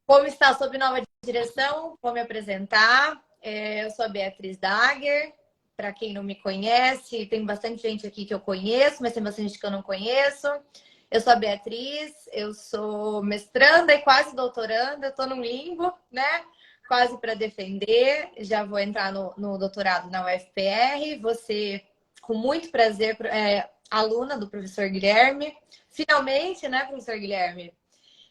Como está sob nova direção? Vou me apresentar. Eu sou a Beatriz Dagher. Para quem não me conhece, tem bastante gente aqui que eu conheço, mas tem bastante gente que eu não conheço. Eu sou a Beatriz, eu sou mestranda e quase doutoranda. Estou num limbo, né? Quase para defender. Já vou entrar no doutorado na UFPR. Você, com muito prazer, aluna do professor Guilherme. Finalmente, né, professor Guilherme?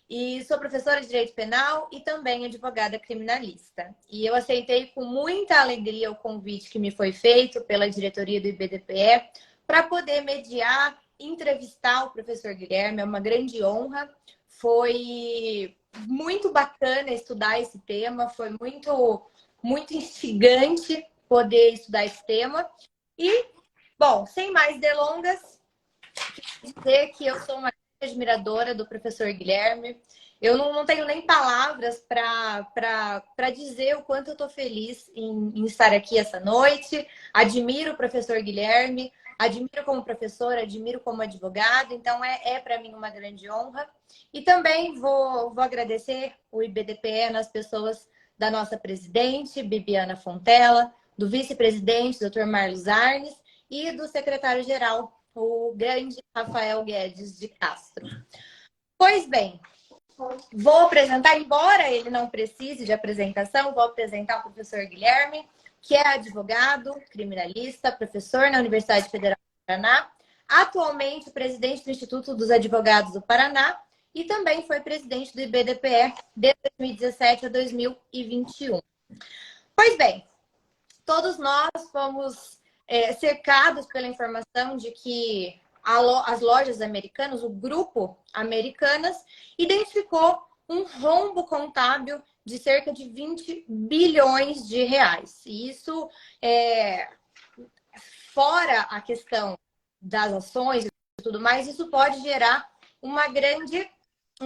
E sou professora de Direito Penal e também advogada criminalista. E eu aceitei com muita alegria o convite que me foi feito pela diretoria do IBDPE para poder mediar, entrevistar o professor Guilherme. É uma grande honra. Foi muito bacana estudar esse tema, foi muito instigante poder estudar esse tema. E, bom, sem mais delongas, dizer que eu sou uma admiradora do professor Guilherme. Eu não tenho nem palavras para dizer o quanto eu estou feliz em estar aqui essa noite. Admiro o professor Guilherme, admiro como professor, admiro como advogado. Então, é para mim uma grande honra. E também vou agradecer o IBDPE nas pessoas da nossa presidente, Bibiana Fontela, do vice-presidente, Dr. Marlos Arnes, e do secretário-geral, o grande Rafael Guedes de Castro. Pois bem, vou apresentar, embora ele não precise de apresentação, vou apresentar o professor Guilherme, que é advogado, criminalista, professor na Universidade Federal do Paraná, atualmente presidente do Instituto dos Advogados do Paraná e também foi presidente do IBDPE de 2017 a 2021. Pois bem, todos nós fomos cercados pela informação de que as lojas americanas, o grupo Americanas, identificou um rombo contábil de cerca de 20 bilhões de reais. E isso, fora a questão das ações e tudo mais, isso pode gerar um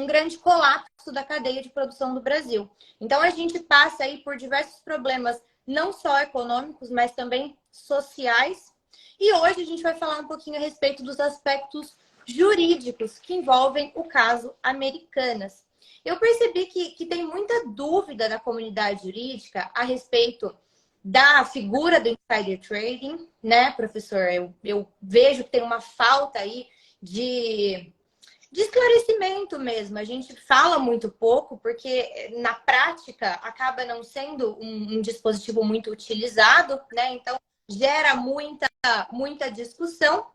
grande colapso da cadeia de produção do Brasil. Então, a gente passa aí por diversos problemas, não só econômicos, mas também sociais. E hoje a gente vai falar um pouquinho a respeito dos aspectos jurídicos que envolvem o caso Americanas. Eu percebi que tem muita dúvida na comunidade jurídica a respeito da figura do insider trading, né, professor? Eu vejo que tem uma falta aí de esclarecimento mesmo. A gente fala muito pouco, porque na prática acaba não sendo um dispositivo muito utilizado, né? Então, gera muita discussão.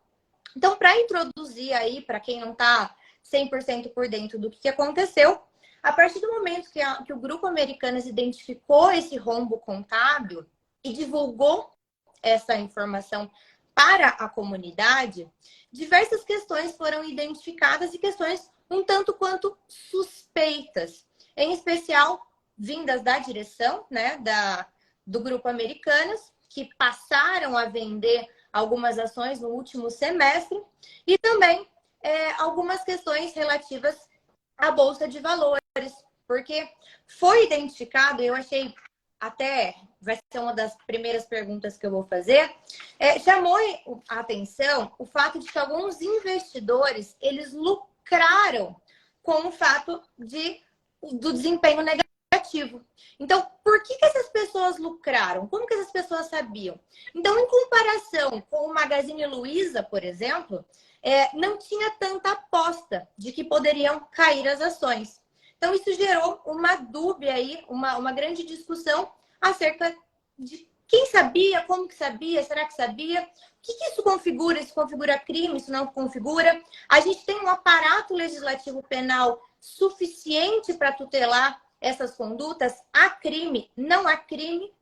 Então, para introduzir aí, para quem não está 100% por dentro do que aconteceu, a partir do momento que o Grupo Americanas identificou esse rombo contábil e divulgou essa informação para a comunidade, diversas questões foram identificadas e questões um tanto quanto suspeitas, em especial vindas da direção, né, do Grupo Americanas, que passaram a vender algumas ações no último semestre, e também algumas questões relativas à Bolsa de Valores, porque foi identificado, eu achei até, vai ser uma das primeiras perguntas que eu vou fazer, chamou a atenção o fato de que alguns investidores, eles lucraram com o fato do desempenho negativo. Então, por que essas pessoas lucraram? Como que essas pessoas sabiam? Então, em comparação com o Magazine Luiza, por exemplo, não tinha tanta aposta de que poderiam cair as ações. Então, isso gerou uma dúvida aí, uma grande discussão acerca de quem sabia, como que sabia, será que sabia? O que isso configura? Isso configura crime, isso não configura? A gente tem um aparato legislativo penal suficiente para tutelar essas condutas? Há crime? Não há crime?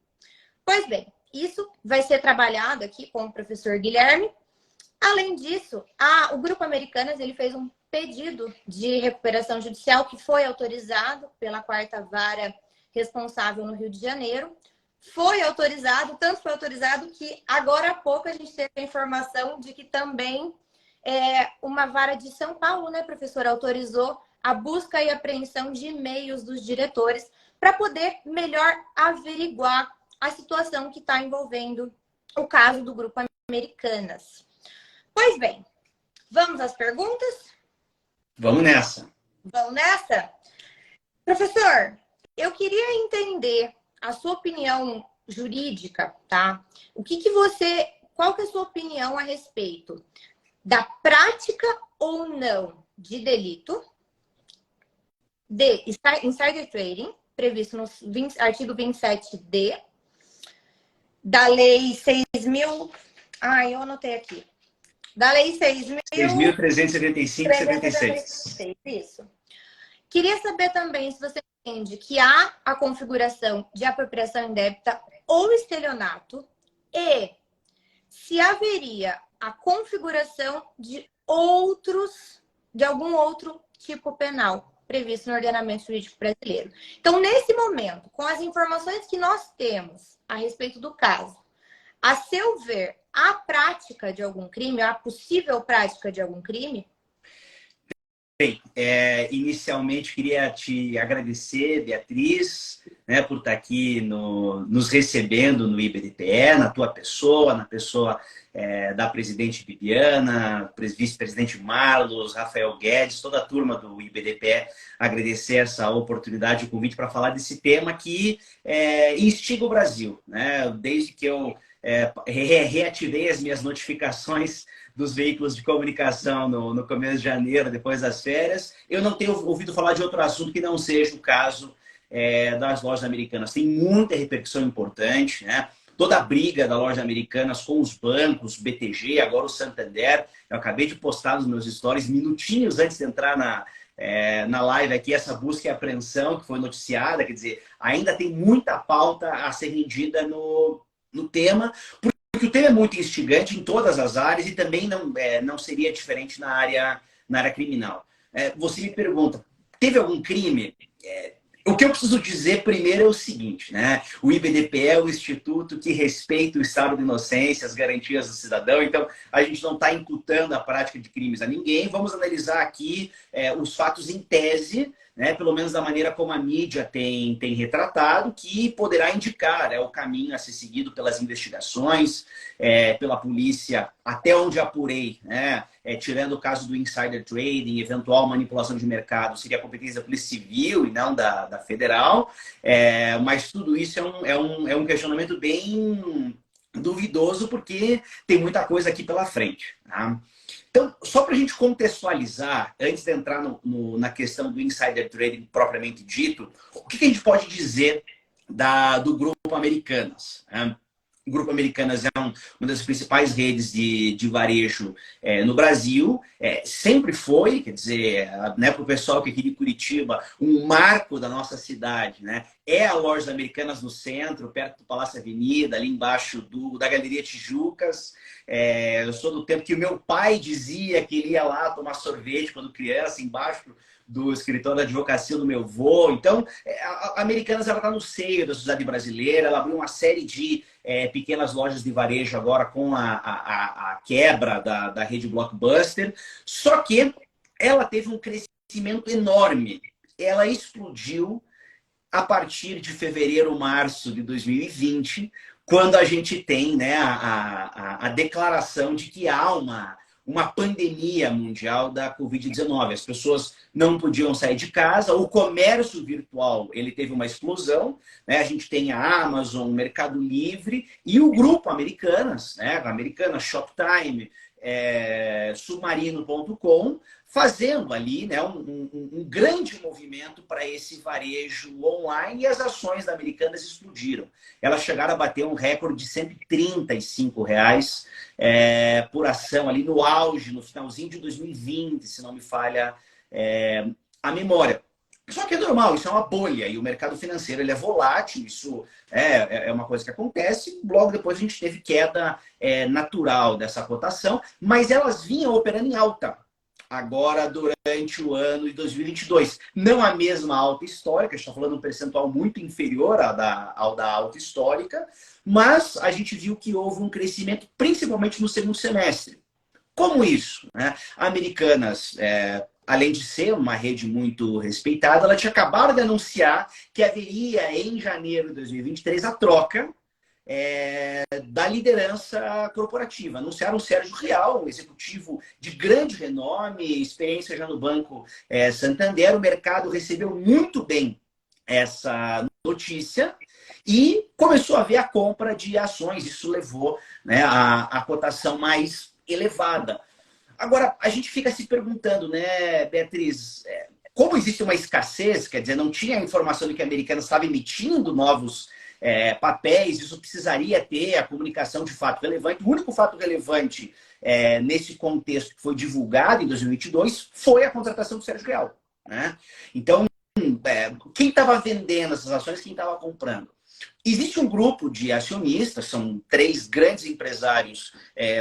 Pois bem, isso vai ser trabalhado aqui com o professor Guilherme. Além disso, o Grupo Americanas ele fez um pedido de recuperação judicial que foi autorizado pela 4ª Vara responsável no Rio de Janeiro. Foi autorizado, tanto foi autorizado que agora há pouco a gente teve a informação de que também uma vara de São Paulo, né, professor, autorizou a busca e apreensão de e-mails dos diretores para poder melhor averiguar a situação que está envolvendo o caso do Grupo Americanas. Pois bem, vamos às perguntas? Vamos nessa. Vamos nessa? Professor, eu queria entender a sua opinião jurídica, tá? Qual que é a sua opinião a respeito da prática ou não de delito de insider trading, previsto no artigo 27D da Lei 6.000... eu anotei aqui. Da Lei 6.375/76. Isso. Queria saber também se você entende que há a configuração de apropriação indébita ou estelionato e se haveria a configuração de algum outro tipo penal previsto no ordenamento jurídico brasileiro. Então, nesse momento, com as informações que nós temos a respeito do caso, a seu ver, há prática de algum crime, há possível prática de algum crime? Bem, inicialmente queria te agradecer, Beatriz, né, por estar aqui nos recebendo no IBDPE, na tua pessoa, na pessoa da presidente Bibiana, vice-presidente Marlos, Rafael Guedes, toda a turma do IBDPE, agradecer essa oportunidade, o convite para falar desse tema que instiga o Brasil, né? Desde que eu reativei as minhas notificações dos veículos de comunicação no começo de janeiro, depois das férias, eu não tenho ouvido falar de outro assunto que não seja o caso das lojas americanas. Tem muita repercussão importante, né? Toda a briga da loja Americanas com os bancos, BTG, agora o Santander. Eu acabei de postar nos meus stories, minutinhos antes de entrar na live aqui, essa busca e apreensão que foi noticiada. Quer dizer, ainda tem muita pauta a ser rendida no tema, porque o tema é muito instigante em todas as áreas e também não seria diferente na área criminal. Você me pergunta, teve algum crime? O que eu preciso dizer primeiro é o seguinte, né? O IBDPE é o instituto que respeita o estado de inocência, as garantias do cidadão, então a gente não está imputando a prática de crimes a ninguém. Vamos analisar aqui os fatos em tese, né? Pelo menos da maneira como a mídia tem retratado, que poderá indicar o caminho a ser seguido pelas investigações, pela polícia, até onde apurei, né? Tirando o caso do insider trading, eventual manipulação de mercado, seria a competência da Polícia Civil e não da Federal. Mas tudo isso é um questionamento bem duvidoso, porque tem muita coisa aqui pela frente, tá? Então, só para a gente contextualizar, antes de entrar na questão do insider trading propriamente dito, o que a gente pode dizer do Grupo Americanas, né? O Grupo Americanas é uma das principais redes de varejo no Brasil. Sempre foi, quer dizer, né, para o pessoal que é aqui de Curitiba, um marco da nossa cidade, né? É a loja Americanas no centro, perto do Palácio Avenida, ali embaixo da Galeria Tijucas. Eu sou do tempo que o meu pai dizia que ele ia lá tomar sorvete quando criança, embaixo do escritório da advocacia do meu avô. Então, a Americanas está no seio da sociedade brasileira. Ela abriu uma série de pequenas lojas de varejo agora com a quebra da rede Blockbuster. Só que ela teve um crescimento enorme. Ela explodiu a partir de fevereiro, março de 2020, quando a gente tem, né, a declaração de que há uma pandemia mundial da Covid-19. As pessoas não podiam sair de casa, o comércio virtual ele teve uma explosão, né? A gente tem a Amazon, o Mercado Livre e o Grupo Americanas, né? Americanas, Shoptime, Submarino.com, fazendo ali, né, um grande movimento para esse varejo online, e as ações da Americanas explodiram. Elas chegaram a bater um recorde de R$ 135 por ação ali no auge, no finalzinho de 2020, se não me falha a memória. Só que é normal, isso é uma bolha, e o mercado financeiro ele é volátil, isso é uma coisa que acontece. Logo depois a gente teve queda natural dessa cotação, mas elas vinham operando em alta agora durante o ano de 2022. Não a mesma alta histórica, a gente está falando de um percentual muito inferior ao da alta histórica, mas a gente viu que houve um crescimento, principalmente no segundo semestre. Como isso, né? A Americanas, além de ser uma rede muito respeitada, ela tinha acabado de anunciar que haveria em janeiro de 2023 a troca da liderança corporativa. Anunciaram o Sérgio Rial, um executivo de grande renome, experiência já no Banco Santander. O mercado recebeu muito bem essa notícia e começou a ver a compra de ações. Isso levou, né, a cotação mais elevada. Agora, a gente fica se perguntando, né, Beatriz, como existe uma escassez, quer dizer, não tinha a informação de que a Americanas estava emitindo novos papéis, isso precisaria ter a comunicação de fato relevante. O único fato relevante nesse contexto que foi divulgado em 2022 foi a contratação do Sérgio Real, né? Então, quem estava vendendo essas ações, quem estava comprando? Existe um grupo de acionistas, são 3 grandes empresários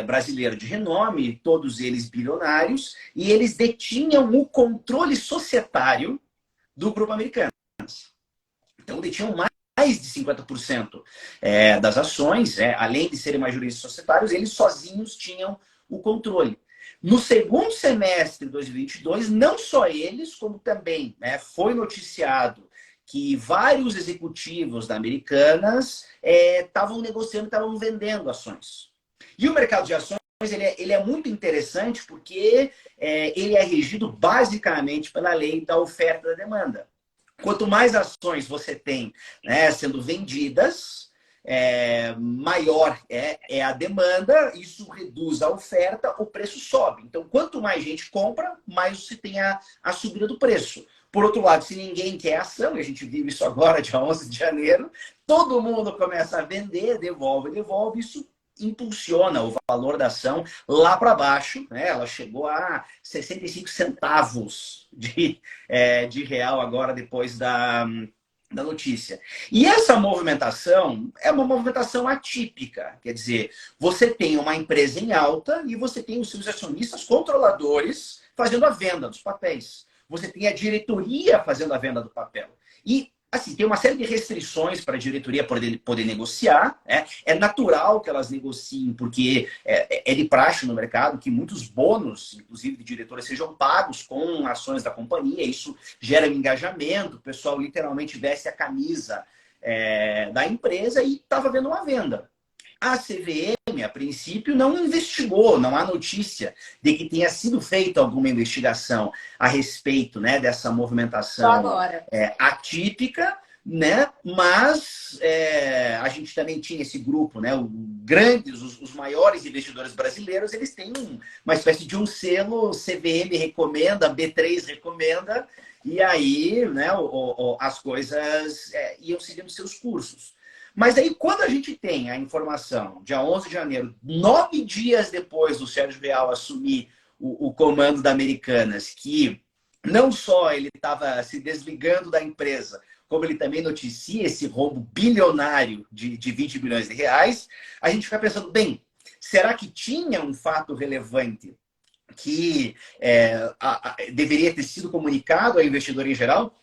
brasileiros de renome, todos eles bilionários, e eles detinham o controle societário do grupo Americanas. Então, detinham mais de 50% das ações, além de serem majoristas societários, eles sozinhos tinham o controle. No segundo semestre de 2022, não só eles, como também foi noticiado que vários executivos da Americanas estavam negociando, estavam vendendo ações. E o mercado de ações ele é muito interessante porque ele é regido basicamente pela lei da oferta e da demanda. Quanto mais ações você tem, né, sendo vendidas, maior é a demanda, isso reduz a oferta, o preço sobe. Então, quanto mais gente compra, mais você tem a subida do preço. Por outro lado, se ninguém quer ação, e a gente vive isso agora, dia 11 de janeiro, todo mundo começa a vender, devolve, isso impulsiona o valor da ação lá para baixo, né? Ela chegou a 65 centavos de real agora, depois da notícia. E essa movimentação é uma movimentação atípica, quer dizer, você tem uma empresa em alta e você tem os seus acionistas controladores fazendo a venda dos papéis. Você tem a diretoria fazendo a venda do papel. E, assim, tem uma série de restrições para a diretoria poder negociar. É natural que elas negociem, porque é de praxe no mercado que muitos bônus, inclusive de diretores, sejam pagos com ações da companhia. Isso gera um engajamento. O pessoal literalmente veste a camisa da empresa e estava vendo uma venda. A CVM, a princípio, não investigou, não há notícia de que tenha sido feita alguma investigação a respeito, né, dessa movimentação atípica, né? Mas a gente também tinha esse grupo, né? Os maiores investidores brasileiros, eles têm uma espécie de um selo, CVM recomenda, B3 recomenda, e aí, né, as coisas iam seguindo seus cursos. Mas aí, quando a gente tem a informação, dia 11 de janeiro, 9 dias depois do Sérgio Real assumir o comando da Americanas, que não só ele estava se desligando da empresa, como ele também noticia esse roubo bilionário de 20 bilhões de reais, a gente fica pensando, bem, será que tinha um fato relevante que deveria ter sido comunicado ao investidor em geral?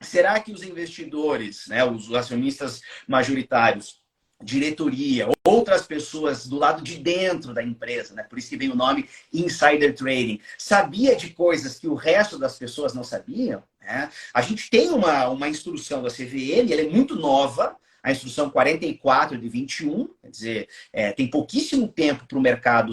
Será que os investidores, né, os acionistas majoritários, diretoria, outras pessoas do lado de dentro da empresa, né, por isso que vem o nome Insider Trading, sabia de coisas que o resto das pessoas não sabiam? Né? A gente tem uma instrução da CVM, ela é muito nova, a instrução 44 de 21, quer dizer, tem pouquíssimo tempo para o mercado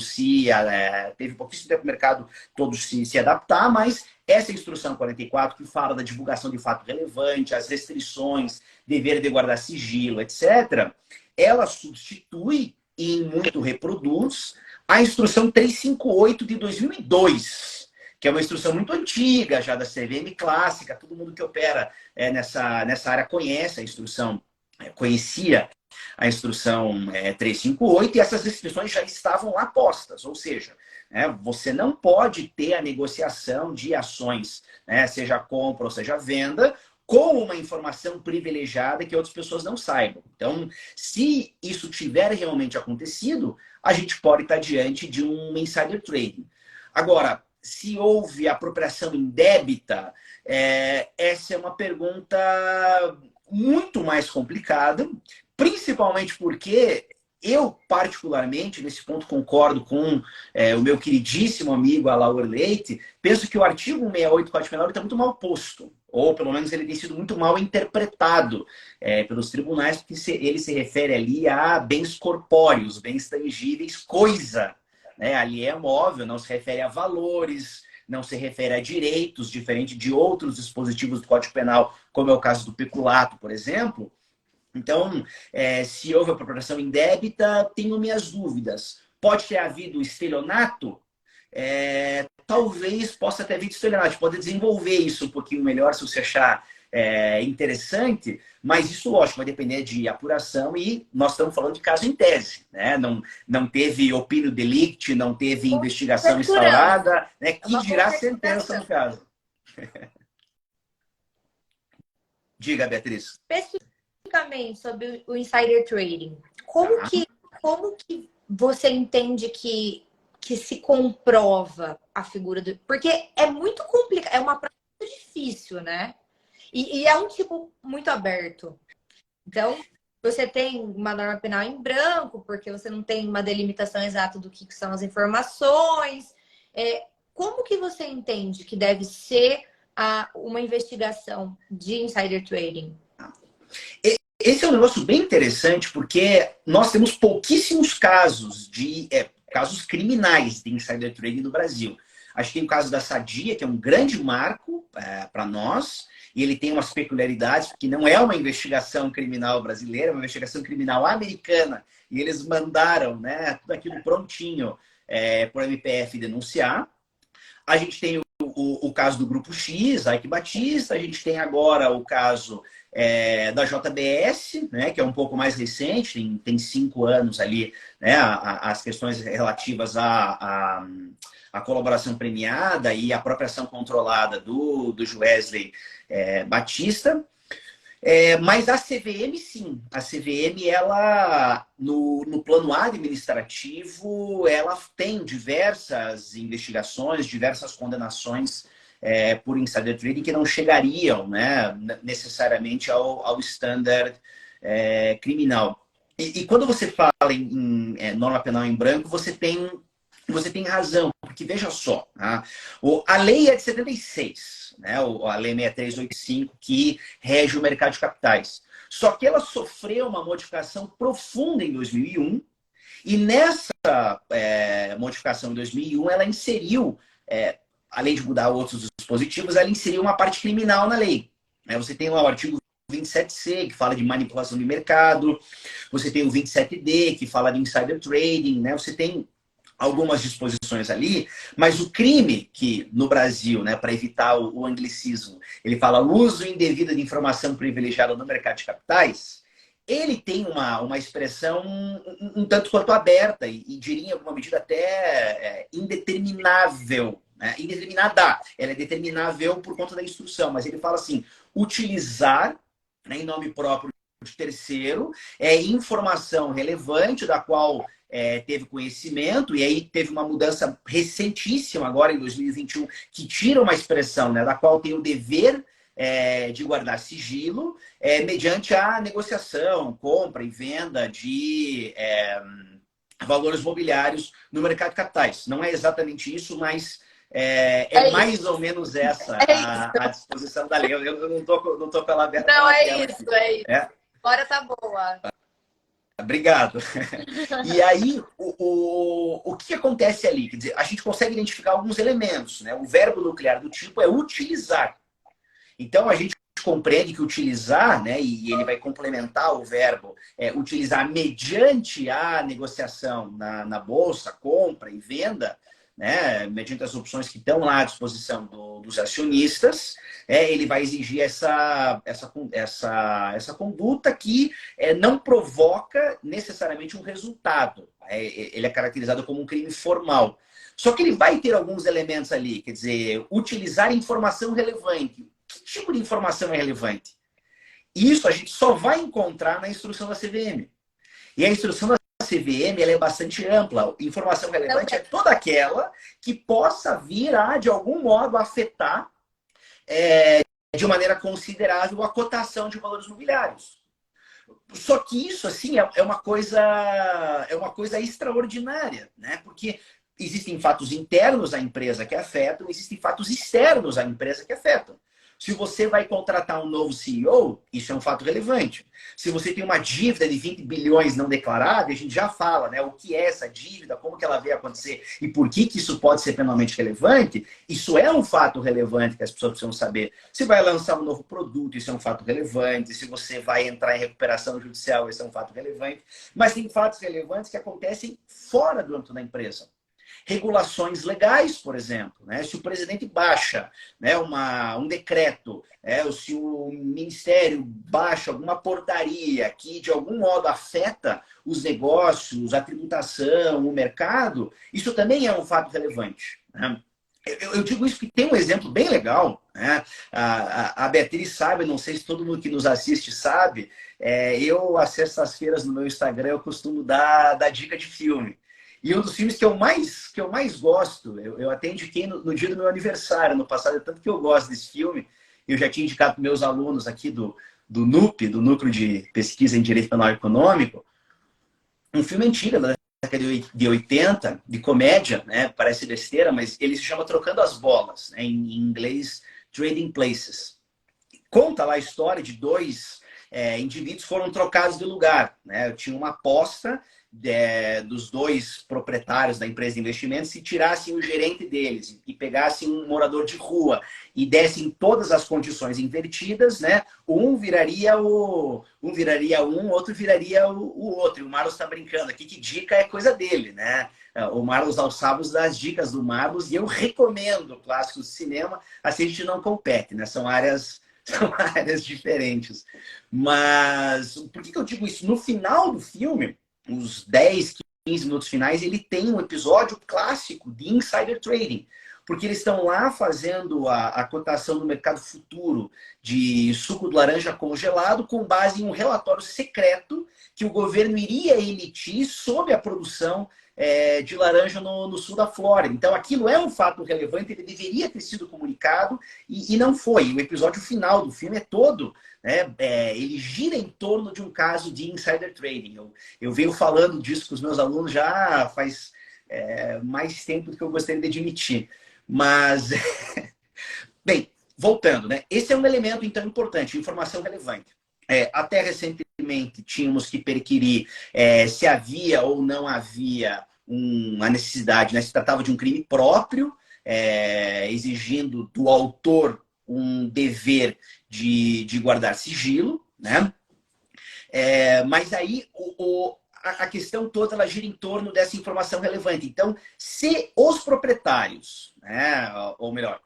teve pouquíssimo tempo para o mercado todo se adaptar, mas essa instrução 44, que fala da divulgação de fato relevante, as restrições, dever de guardar sigilo, etc., ela substitui e muito reproduz a instrução 358 de 2002, que é uma instrução muito antiga já da CVM clássica, todo mundo que opera nessa área conhece a instrução, conhecia a instrução 358 e essas restrições já estavam lá postas, ou seja, você não pode ter a negociação de ações, seja compra ou seja venda, com uma informação privilegiada que outras pessoas não saibam. Então, se isso tiver realmente acontecido, a gente pode estar diante de um insider trading. Agora, se houve apropriação indébita, essa é uma pergunta muito mais complicada, principalmente porque eu, particularmente, nesse ponto concordo com o meu queridíssimo amigo Alaor Leite, penso que o artigo 168 do Código Penal está muito mal posto. ou pelo menos ele tem sido muito mal interpretado pelos tribunais, porque ele se refere ali a bens corpóreos, bens tangíveis, coisa, né? Ali é móvel, não se refere a valores, não se refere a direitos, diferente de outros dispositivos do Código Penal, como é o caso do peculato, por exemplo. Então, se houve apropriação indébita, tenho minhas dúvidas. Pode ter havido estelionato? Talvez possa ter havido estelionato. Pode desenvolver isso um pouquinho melhor se você achar interessante, mas isso, lógico, vai depender de apuração e nós estamos falando de caso em tese, né? Não teve opinião delicti, não teve investigação instaurada, né? Que dirá sentença no caso. Diga, Beatriz. Especificamente sobre o insider trading, como que você entende que se comprova a figura do... Porque é muito complicado, é uma prática difícil, né? E é um tipo muito aberto. Então, você tem uma norma penal em branco, porque você não tem uma delimitação exata do que são as informações. Como que você entende que deve ser uma investigação de insider trading? Esse é um negócio bem interessante, porque nós temos pouquíssimos casos casos criminais de insider trading no Brasil. Acho que tem o caso da Sadia, que é um grande marco para nós, e ele tem umas peculiaridades, porque não é uma investigação criminal brasileira, é uma investigação criminal americana, e eles mandaram, né, tudo aquilo prontinho por MPF denunciar. A gente tem o caso do Grupo X, Ike Batista, a gente tem agora o caso da JBS, né, que é um pouco mais recente, tem 5 anos ali, né, as questões relativas à colaboração premiada e à própria ação controlada do Wesley Batista. Mas a CVM, sim. A CVM, ela, no plano administrativo, ela tem diversas investigações, diversas condenações por insider trading que não chegariam, né, necessariamente ao standard criminal. E quando você fala em norma penal em branco, você tem razão, porque veja só, a lei é de 76, né, a lei 6385, que rege o mercado de capitais. Só que ela sofreu uma modificação profunda em 2001, e nessa modificação em 2001, ela inseriu, além de mudar outros dispositivos, ela inseriu uma parte criminal na lei. Você tem lá o artigo 27C, que fala de manipulação de mercado, você tem o 27D, que fala de insider trading, né? Você tem algumas disposições ali, mas o crime que no Brasil, né, para evitar o anglicismo, ele fala uso indevido de informação privilegiada no mercado de capitais, ele tem uma expressão um tanto quanto aberta e diria em alguma medida até indeterminável, né? Indeterminada. Ela é determinável por conta da instrução, mas ele fala assim, utilizar, né, em nome próprio de terceiro, informação relevante da qual teve conhecimento, e aí teve uma mudança recentíssima agora em 2021, que tira uma expressão, né, da qual tem o dever de guardar sigilo, mediante a negociação, compra e venda de valores mobiliários no mercado de capitais. Não é exatamente isso, mas mais ou menos essa a disposição da lei. Eu não tô pela aberta. Não, é isso. Agora tá boa. Obrigado. E aí, o que acontece ali? Quer dizer, a gente consegue identificar alguns elementos, né? O verbo nuclear do tipo é utilizar. Então, a gente compreende que utilizar, né, e ele vai complementar o verbo utilizar mediante a negociação na bolsa, compra e venda, né, mediante as opções que estão lá à disposição dos acionistas, ele vai exigir essa conduta que não provoca necessariamente um resultado. Ele é caracterizado como um crime formal. Só que ele vai ter alguns elementos ali, quer dizer, utilizar informação relevante. Que tipo de informação é relevante? Isso a gente só vai encontrar na instrução da CVM. E a instrução da CVM ela é bastante ampla. Informação relevante é toda aquela que possa vir a, de algum modo, afetar de maneira considerável a cotação de valores mobiliários. Só que isso, assim, é uma coisa extraordinária, né? Porque existem fatos internos à empresa que afetam, existem fatos externos à empresa que afetam. Se você vai contratar um novo CEO, isso é um fato relevante. Se você tem uma dívida de 20 bilhões não declarada, a gente já fala, né? O que é essa dívida, como que ela veio acontecer e por que isso pode ser penalmente relevante, isso é um fato relevante que as pessoas precisam saber. Se vai lançar um novo produto, isso é um fato relevante. Se você vai entrar em recuperação judicial, isso é um fato relevante. Mas tem fatos relevantes que acontecem fora do âmbito da empresa. Regulações legais, por exemplo, né? Se o presidente baixa, né, um decreto, ou se o ministério baixa alguma portaria que de algum modo afeta os negócios, a tributação, o mercado, isso também é um fato relevante, né? Eu digo isso porque tem um exemplo bem legal, né? A Beatriz sabe, não sei se todo mundo que nos assiste sabe, eu, às sextas-feiras no meu Instagram, eu costumo dar dica de filme. E um dos filmes que eu mais gosto, eu até indiquei no dia do meu aniversário, no passado, é tanto que eu gosto desse filme, eu já tinha indicado para meus alunos aqui do NUP, do Núcleo de Pesquisa em Direito Penal Econômico, um filme antigo, da década de 80, de comédia, né? Parece besteira, mas ele se chama Trocando as Bolas, né? Em inglês, Trading Places. Conta lá a história de dois indivíduos que foram trocados de lugar, né? Eu tinha uma aposta dos dois proprietários da empresa de investimentos, se tirassem o gerente deles e pegassem um morador de rua e dessem todas as condições invertidas, né? Um viraria um, outro viraria o outro. E o Marlos está brincando aqui que dica é coisa dele, né? O Marlos aos sábados dá as dicas do Marlos e eu recomendo clássicos de cinema, assim a gente não compete, né? São áreas diferentes. Mas por que eu digo isso? No final do filme, os 10, 15 minutos finais, ele tem um episódio clássico de insider trading. Porque eles estão lá fazendo a cotação no mercado futuro de suco de laranja congelado com base em um relatório secreto que o governo iria emitir sobre a produção de laranja no sul da Flórida. Então, aquilo é um fato relevante, ele deveria ter sido comunicado e não foi. O episódio final do filme é todo, né, ele gira em torno de um caso de insider trading. Eu venho falando disso com os meus alunos já faz mais tempo do que eu gostaria de admitir. Mas, bem, voltando, né? Esse é um elemento, então, importante, informação relevante. Até recentemente tínhamos que perquirir se havia ou não havia uma necessidade, né? Se tratava de um crime próprio, exigindo do autor um dever de guardar sigilo, né? Mas aí a questão toda ela gira em torno dessa informação relevante. Então, se os proprietários, né, ou melhor,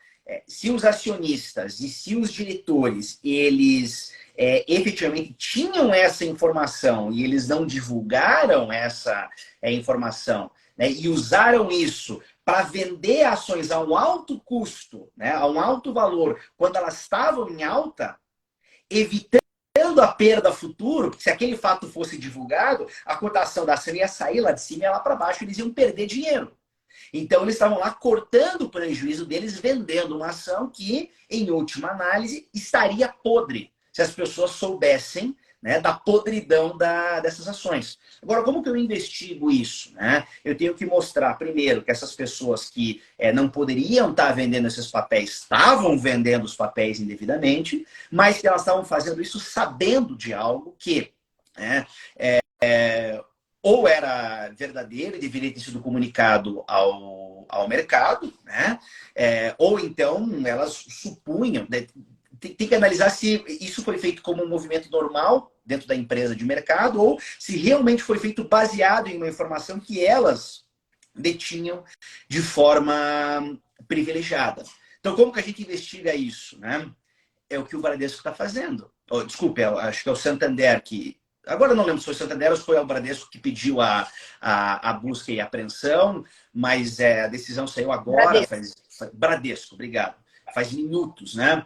se os acionistas e se os diretores, eles efetivamente tinham essa informação e eles não divulgaram essa informação, né, e usaram isso para vender ações a um alto custo, né, a um alto valor, quando elas estavam em alta, evitando a perda futuro, porque se aquele fato fosse divulgado, a cotação da ação ia sair lá de cima e lá para baixo, eles iam perder dinheiro. Então, eles estavam lá cortando o prejuízo deles, vendendo uma ação que, em última análise, estaria podre, se as pessoas soubessem, né, da podridão dessas ações. Agora, como que eu investigo isso, né? Eu tenho que mostrar, primeiro, que essas pessoas que não poderiam estar vendendo esses papéis, estavam vendendo os papéis indevidamente, mas que elas estavam fazendo isso sabendo de algo que ou era verdadeiro e deveria ter sido comunicado ao mercado, né? Ou então elas supunham, né? Tem que analisar se isso foi feito como um movimento normal dentro da empresa de mercado ou se realmente foi feito baseado em uma informação que elas detinham de forma privilegiada. Então, como que a gente investiga isso, né? É o que o Bradesco está fazendo. Desculpe, acho que é o Santander que... Agora eu não lembro se foi o Santander ou se foi o Bradesco que pediu a busca e a apreensão, mas a decisão saiu agora. Bradesco, obrigado. Faz minutos, né?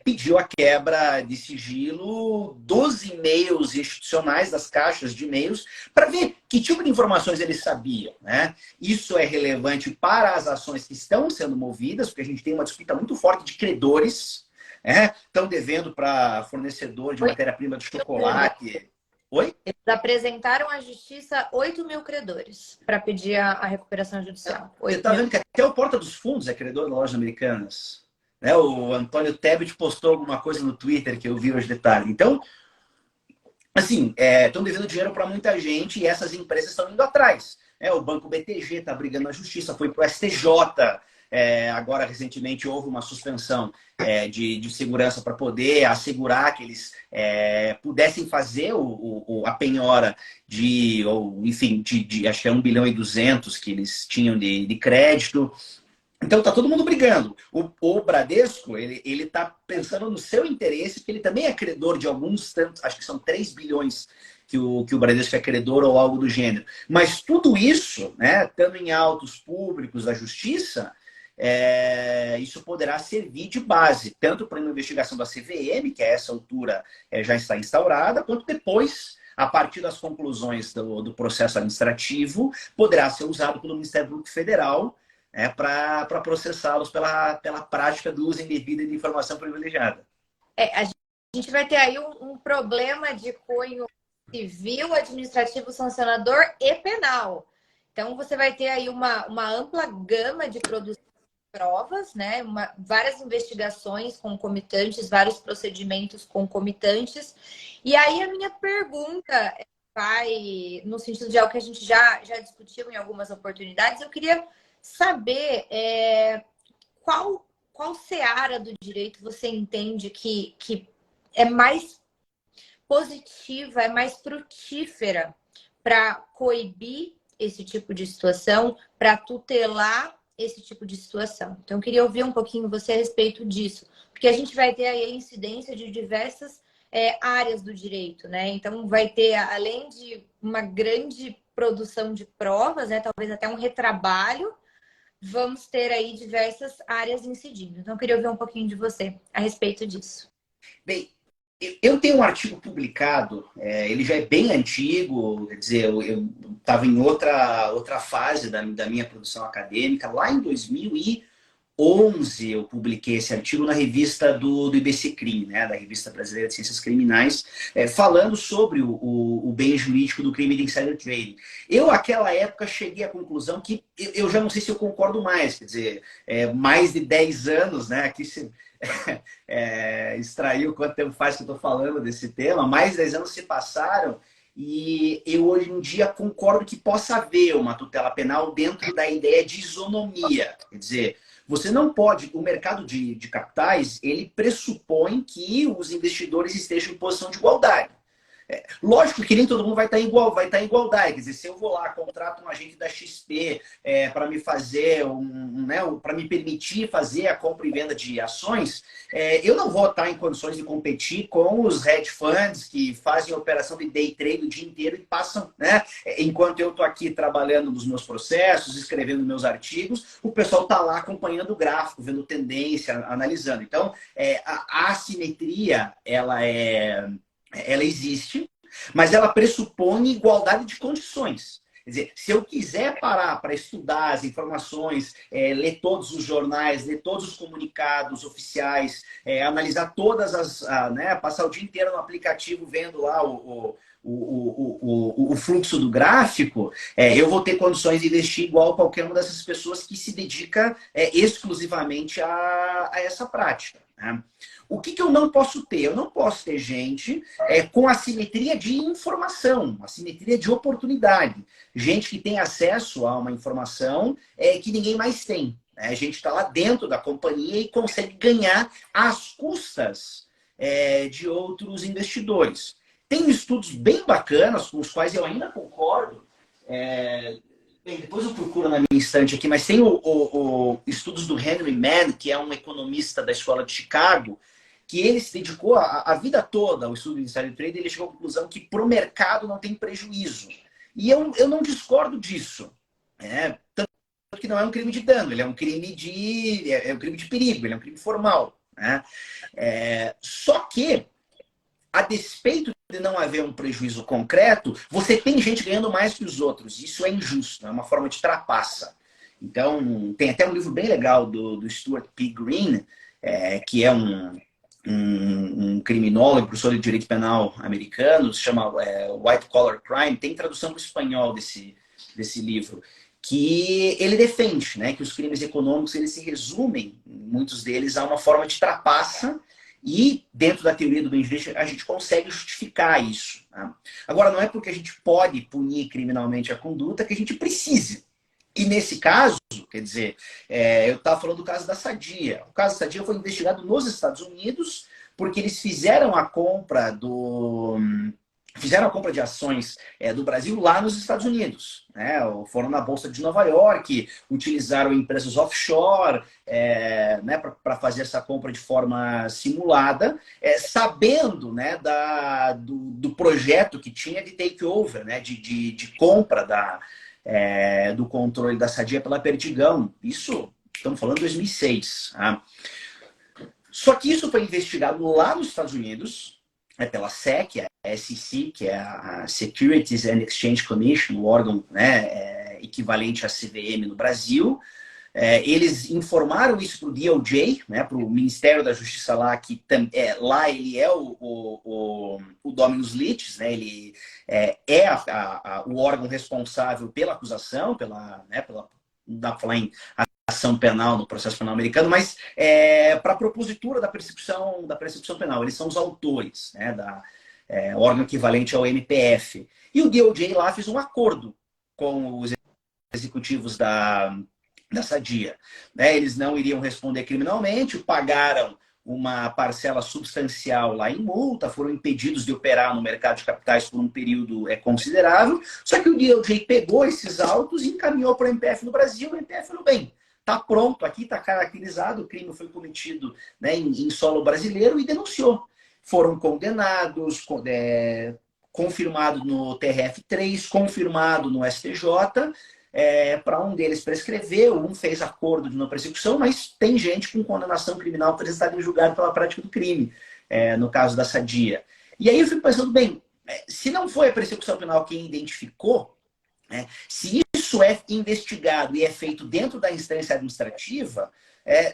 Pediu a quebra de sigilo dos e-mails institucionais, das caixas de e-mails, para ver que tipo de informações eles sabiam, né? Isso é relevante para as ações que estão sendo movidas, porque a gente tem uma disputa muito forte de credores, estão devendo para fornecedor de matéria-prima de chocolate. Oi? Eles apresentaram à justiça 8 mil credores para pedir a recuperação judicial. Você está vendo que até o Porta dos Fundos é credor da Lojas Americanas. Né? O Antônio Tebet postou alguma coisa no Twitter que eu vi hoje de tarde. Então, assim, estão devendo dinheiro para muita gente e essas empresas estão indo atrás. O Banco BTG está brigando na justiça, foi para o STJ. Agora, recentemente, houve uma suspensão de segurança para poder assegurar que eles pudessem fazer a penhora enfim, acho que é 1,2 bilhão que eles tinham de crédito. Então tá todo mundo brigando. O Bradesco, ele tá pensando no seu interesse, porque ele também é credor de alguns tantos, acho que são 3 bilhões que o Bradesco é credor ou algo do gênero. Mas tudo isso, né, estando em autos públicos da justiça, isso poderá servir de base, tanto para uma investigação da CVM, que a essa altura já está instaurada, quanto depois, a partir das conclusões do processo administrativo, poderá ser usado pelo Ministério Público Federal para processá-los pela prática do uso indevido de informação privilegiada. A gente vai ter aí um problema de cunho civil, administrativo, sancionador e penal. Então, você vai ter aí uma ampla gama de produção de provas, né? Várias investigações concomitantes, vários procedimentos concomitantes. E aí, a minha pergunta vai no sentido de algo que a gente já discutiu em algumas oportunidades. Eu queria saber qual seara do direito você entende que é mais positiva, é mais frutífera para coibir esse tipo de situação, para tutelar esse tipo de situação. Então, eu queria ouvir um pouquinho você a respeito disso, porque a gente vai ter aí a incidência de diversas áreas do direito, né? Então, vai ter, além de uma grande produção de provas, né, talvez até um retrabalho, vamos ter aí diversas áreas incidindo. Então, eu queria ouvir um pouquinho de você a respeito disso. Bem, eu tenho um artigo publicado, ele já é bem antigo, quer dizer, eu estava em outra fase da minha produção acadêmica. Lá em 2011 eu publiquei esse artigo na revista do IBCCRIM, né, da Revista Brasileira de Ciências Criminais, falando sobre o bem jurídico do crime de insider trading. Eu, naquela época, cheguei à conclusão que eu já não sei se eu concordo mais, quer dizer, mais de 10 anos, né, aqui se extraiu quanto tempo faz que eu estou falando desse tema, mais de 10 anos se passaram e eu hoje em dia concordo que possa haver uma tutela penal dentro da ideia de isonomia, quer dizer, você não pode, o mercado de capitais, ele pressupõe que os investidores estejam em posição de igualdade. Lógico que nem todo mundo vai estar em igualdade. Quer dizer, se eu vou lá, contrato um agente da XP para me fazer, para me permitir fazer a compra e venda de ações, eu não vou estar em condições de competir com os hedge funds que fazem operação de day trade o dia inteiro e passam, né? Enquanto eu estou aqui trabalhando nos meus processos, escrevendo meus artigos, o pessoal está lá acompanhando o gráfico, vendo tendência, analisando. Então, a assimetria, ela existe, mas ela pressupõe igualdade de condições. Quer dizer, se eu quiser parar para estudar as informações, ler todos os jornais, ler todos os comunicados oficiais, analisar passar o dia inteiro no aplicativo vendo lá o fluxo do gráfico, eu vou ter condições de investir igual qualquer uma dessas pessoas que se dedica exclusivamente a essa prática. Né? O que eu não posso ter? Eu não posso ter gente com assimetria de informação, assimetria de oportunidade. Gente que tem acesso a uma informação que ninguém mais tem. A gente está lá dentro da companhia e consegue ganhar às custas de outros investidores. Tem estudos bem bacanas, com os quais eu ainda concordo. Bem, depois eu procuro na minha estante aqui, mas tem estudos do Henry Mann, que é um economista da Escola de Chicago, que ele se dedicou a vida toda ao estudo de insider trading. Ele chegou à conclusão que para o mercado não tem prejuízo. E eu não discordo disso. Tanto que não é um crime de dano, ele é um crime um crime de perigo, ele é um crime formal. Né? Só que, a despeito de não haver um prejuízo concreto, você tem gente ganhando mais que os outros. Isso é injusto, é uma forma de trapaça. Então, tem até um livro bem legal do Stuart P. Green, que é um criminólogo, professor de direito penal americano, se chama White Collar Crime. Tem tradução para o espanhol desse livro, que ele defende, né? Que os crimes econômicos eles se resumem, muitos deles, a uma forma de trapaça e, dentro da teoria do bem jurídico, a gente consegue justificar isso. Tá? Agora, não é porque a gente pode punir criminalmente a conduta que a gente precise. E nesse caso, quer dizer, eu estava falando do caso da Sadia. O caso da Sadia foi investigado nos Estados Unidos porque eles fizeram a compra de ações do Brasil lá nos Estados Unidos. Né? Foram na Bolsa de Nova York, utilizaram empresas offshore né, para fazer essa compra de forma simulada, sabendo, né, do projeto que tinha de takeover, né, de compra do controle da Sadia pela Perdigão. Isso, estamos falando de 2006. Tá? Só que isso foi investigado lá nos Estados Unidos, pela SEC, a SEC, que é a Securities and Exchange Commission, o órgão, né, equivalente à CVM no Brasil. Eles informaram isso para o DOJ, né, para o Ministério da Justiça lá, que lá ele é o Dominus Litis, né, ele o órgão responsável pela acusação, não dá para falar em ação penal no processo penal americano, mas para a propositura da prescrição penal. Eles são os autores, né, órgão equivalente ao MPF. E o DOJ lá fez um acordo com os executivos da Sadia. Né? Eles não iriam responder criminalmente, pagaram uma parcela substancial lá em multa, foram impedidos de operar no mercado de capitais por um período considerável, só que o DOJ pegou esses autos e encaminhou para o MPF no Brasil. O MPF falou, bem, está pronto aqui, está caracterizado, o crime foi cometido, né, em solo brasileiro, e denunciou. Foram condenados, confirmado no TRF3, confirmado no STJ, para um deles prescreveu, um fez acordo de não persecução, mas tem gente com condenação criminal apresentada em julgado pela prática do crime, no caso da Sadia. E aí eu fico pensando, bem, se não foi a persecução penal quem identificou, se isso é investigado e é feito dentro da instância administrativa,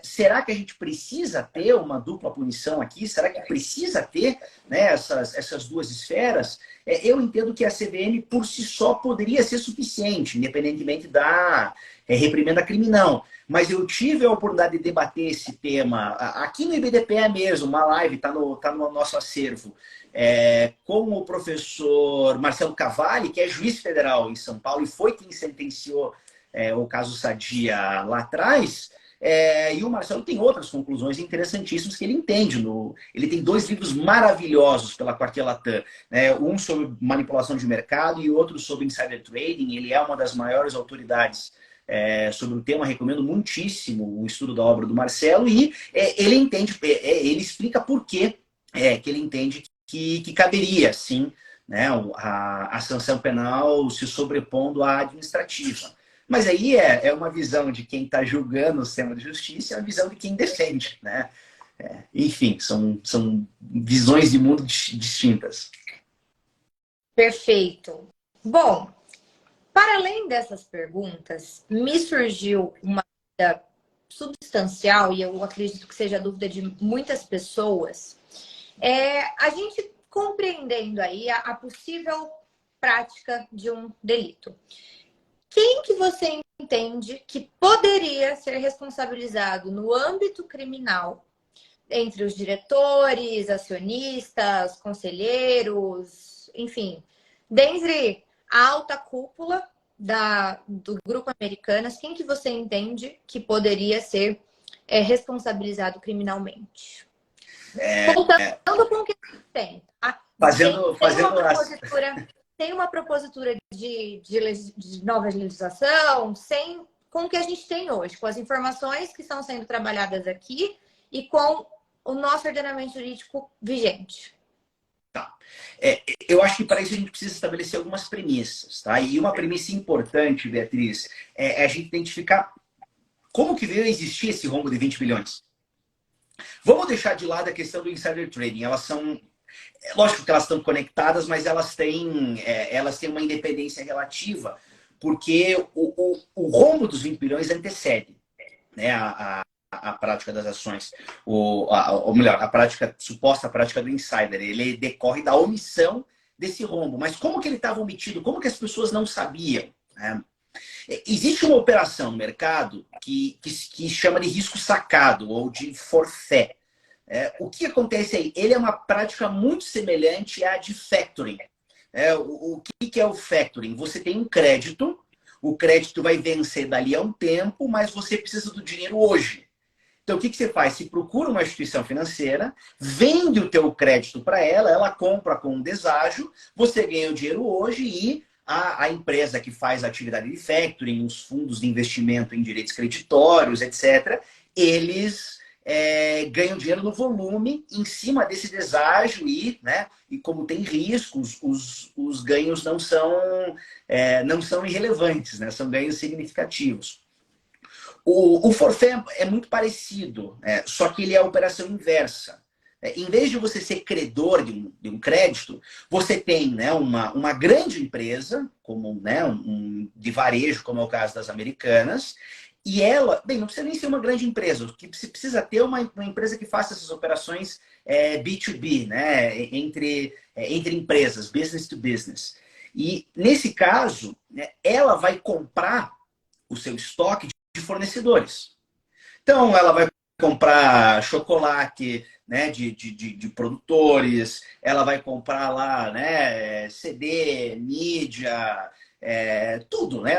será que a gente precisa ter uma dupla punição aqui? Será que precisa ter, né, essas duas esferas? Eu entendo que a CVM por si só poderia ser suficiente, independentemente da reprimenda criminal. Mas eu tive a oportunidade de debater esse tema aqui no IBDPE mesmo, uma live, está no nosso acervo, com o professor Marcelo Cavalli, que é juiz federal em São Paulo e foi quem sentenciou o caso Sadia lá atrás. E o Marcelo tem outras conclusões interessantíssimas que ele entende. Ele tem 2 livros maravilhosos pela Quartier Latam, né? Um sobre manipulação de mercado e outro sobre insider trading. Ele é uma das maiores autoridades sobre o tema. Recomendo muitíssimo o estudo da obra do Marcelo. E ele entende, ele explica por que ele entende que caberia, sim, né, a sanção penal se sobrepondo à administrativa. Mas aí é uma visão de quem está julgando o sistema de justiça e uma visão de quem defende. Né? Enfim, são visões de mundo distintas. Perfeito. Bom, para além dessas perguntas, me surgiu uma dúvida substancial, e eu acredito que seja a dúvida de muitas pessoas. A gente compreendendo aí a possível prática de um delito. Quem que você entende que poderia ser responsabilizado no âmbito criminal, entre os diretores, acionistas, conselheiros, enfim, dentre a alta cúpula do Grupo Americanas, quem que você entende que poderia ser responsabilizado criminalmente? Contando com o que tem. Tá? Tem uma propositura de nova legislação, com o que a gente tem hoje, com as informações que estão sendo trabalhadas aqui e com o nosso ordenamento jurídico vigente. Tá. Eu acho que para isso a gente precisa estabelecer algumas premissas. Tá? E uma premissa importante, Beatriz, é a gente identificar como que veio a existir esse rombo de 20 bilhões. Vamos deixar de lado a questão do insider trading. Elas são... Lógico que elas estão conectadas, mas elas têm uma independência relativa, porque o rombo dos 20 bilhões antecede, né, a prática das ações. Ou melhor, suposta prática do insider. Ele decorre da omissão desse rombo. Mas como que ele estava omitido? Como que as pessoas não sabiam? Né? Existe uma operação no mercado que chama de risco sacado ou de forfait. O que acontece aí? Ele é uma prática muito semelhante à de factoring. O que é o factoring? Você tem um crédito, o crédito vai vencer dali a um tempo, mas você precisa do dinheiro hoje. Então, o que você faz? Você procura uma instituição financeira, vende o teu crédito para ela, ela compra com um deságio, você ganha o dinheiro hoje e a empresa que faz a atividade de factoring, os fundos de investimento em direitos creditórios, etc., eles ganham dinheiro no volume em cima desse deságio e como tem riscos, os ganhos não são irrelevantes, né? São ganhos significativos. O forfait é muito parecido, só que ele é a operação inversa. Em vez de você ser credor de um crédito, você tem, né, uma grande empresa, como, né, de varejo, como é o caso das Americanas, e ela, bem, não precisa nem ser uma grande empresa, o que você precisa ter uma empresa que faça essas operações B2B, né, entre empresas, business to business. E, nesse caso, né, ela vai comprar o seu estoque de fornecedores. Então, ela vai comprar chocolate, né, de produtores, ela vai comprar lá, né, CD, mídia, tudo, né?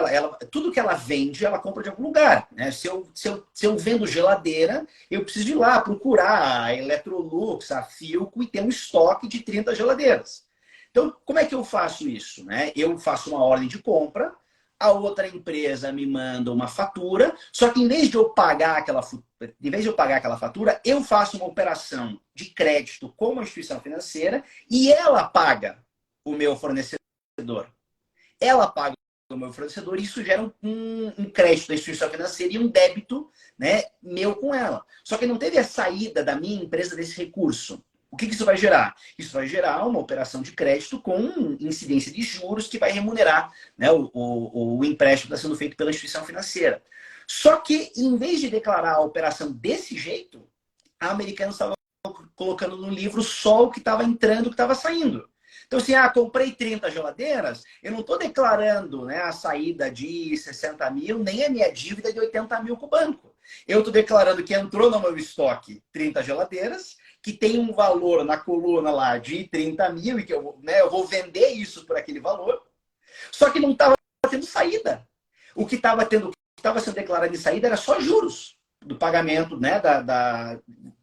Tudo que ela vende, ela compra de algum lugar. Né? Se eu vendo geladeira, eu preciso ir lá procurar a Electrolux, a Philco e ter um estoque de 30 geladeiras. Então, como é que eu faço isso? Né? Eu faço uma ordem de compra, a outra empresa me manda uma fatura, só que em vez de eu pagar aquela fatura, eu faço uma operação de crédito com uma instituição financeira e ela paga o meu fornecedor. Ela paga o meu fornecedor e isso gera um crédito da instituição financeira e um débito, né, meu com ela. Só que não teve a saída da minha empresa desse recurso. O que isso vai gerar? Isso vai gerar uma operação de crédito com incidência de juros que vai remunerar, né, o empréstimo que está sendo feito pela instituição financeira. Só que, em vez de declarar a operação desse jeito, a Americana estava colocando no livro só o que estava entrando, o que estava saindo. Então, assim, comprei 30 geladeiras, eu não estou declarando, né, a saída de 60 mil, nem a minha dívida de 80 mil com o banco. Eu estou declarando que entrou no meu estoque 30 geladeiras, que tem um valor na coluna lá de 30 mil e que eu vou vender isso por aquele valor, só que não estava tendo saída. O que estava sendo declarado de saída era só juros do pagamento, né,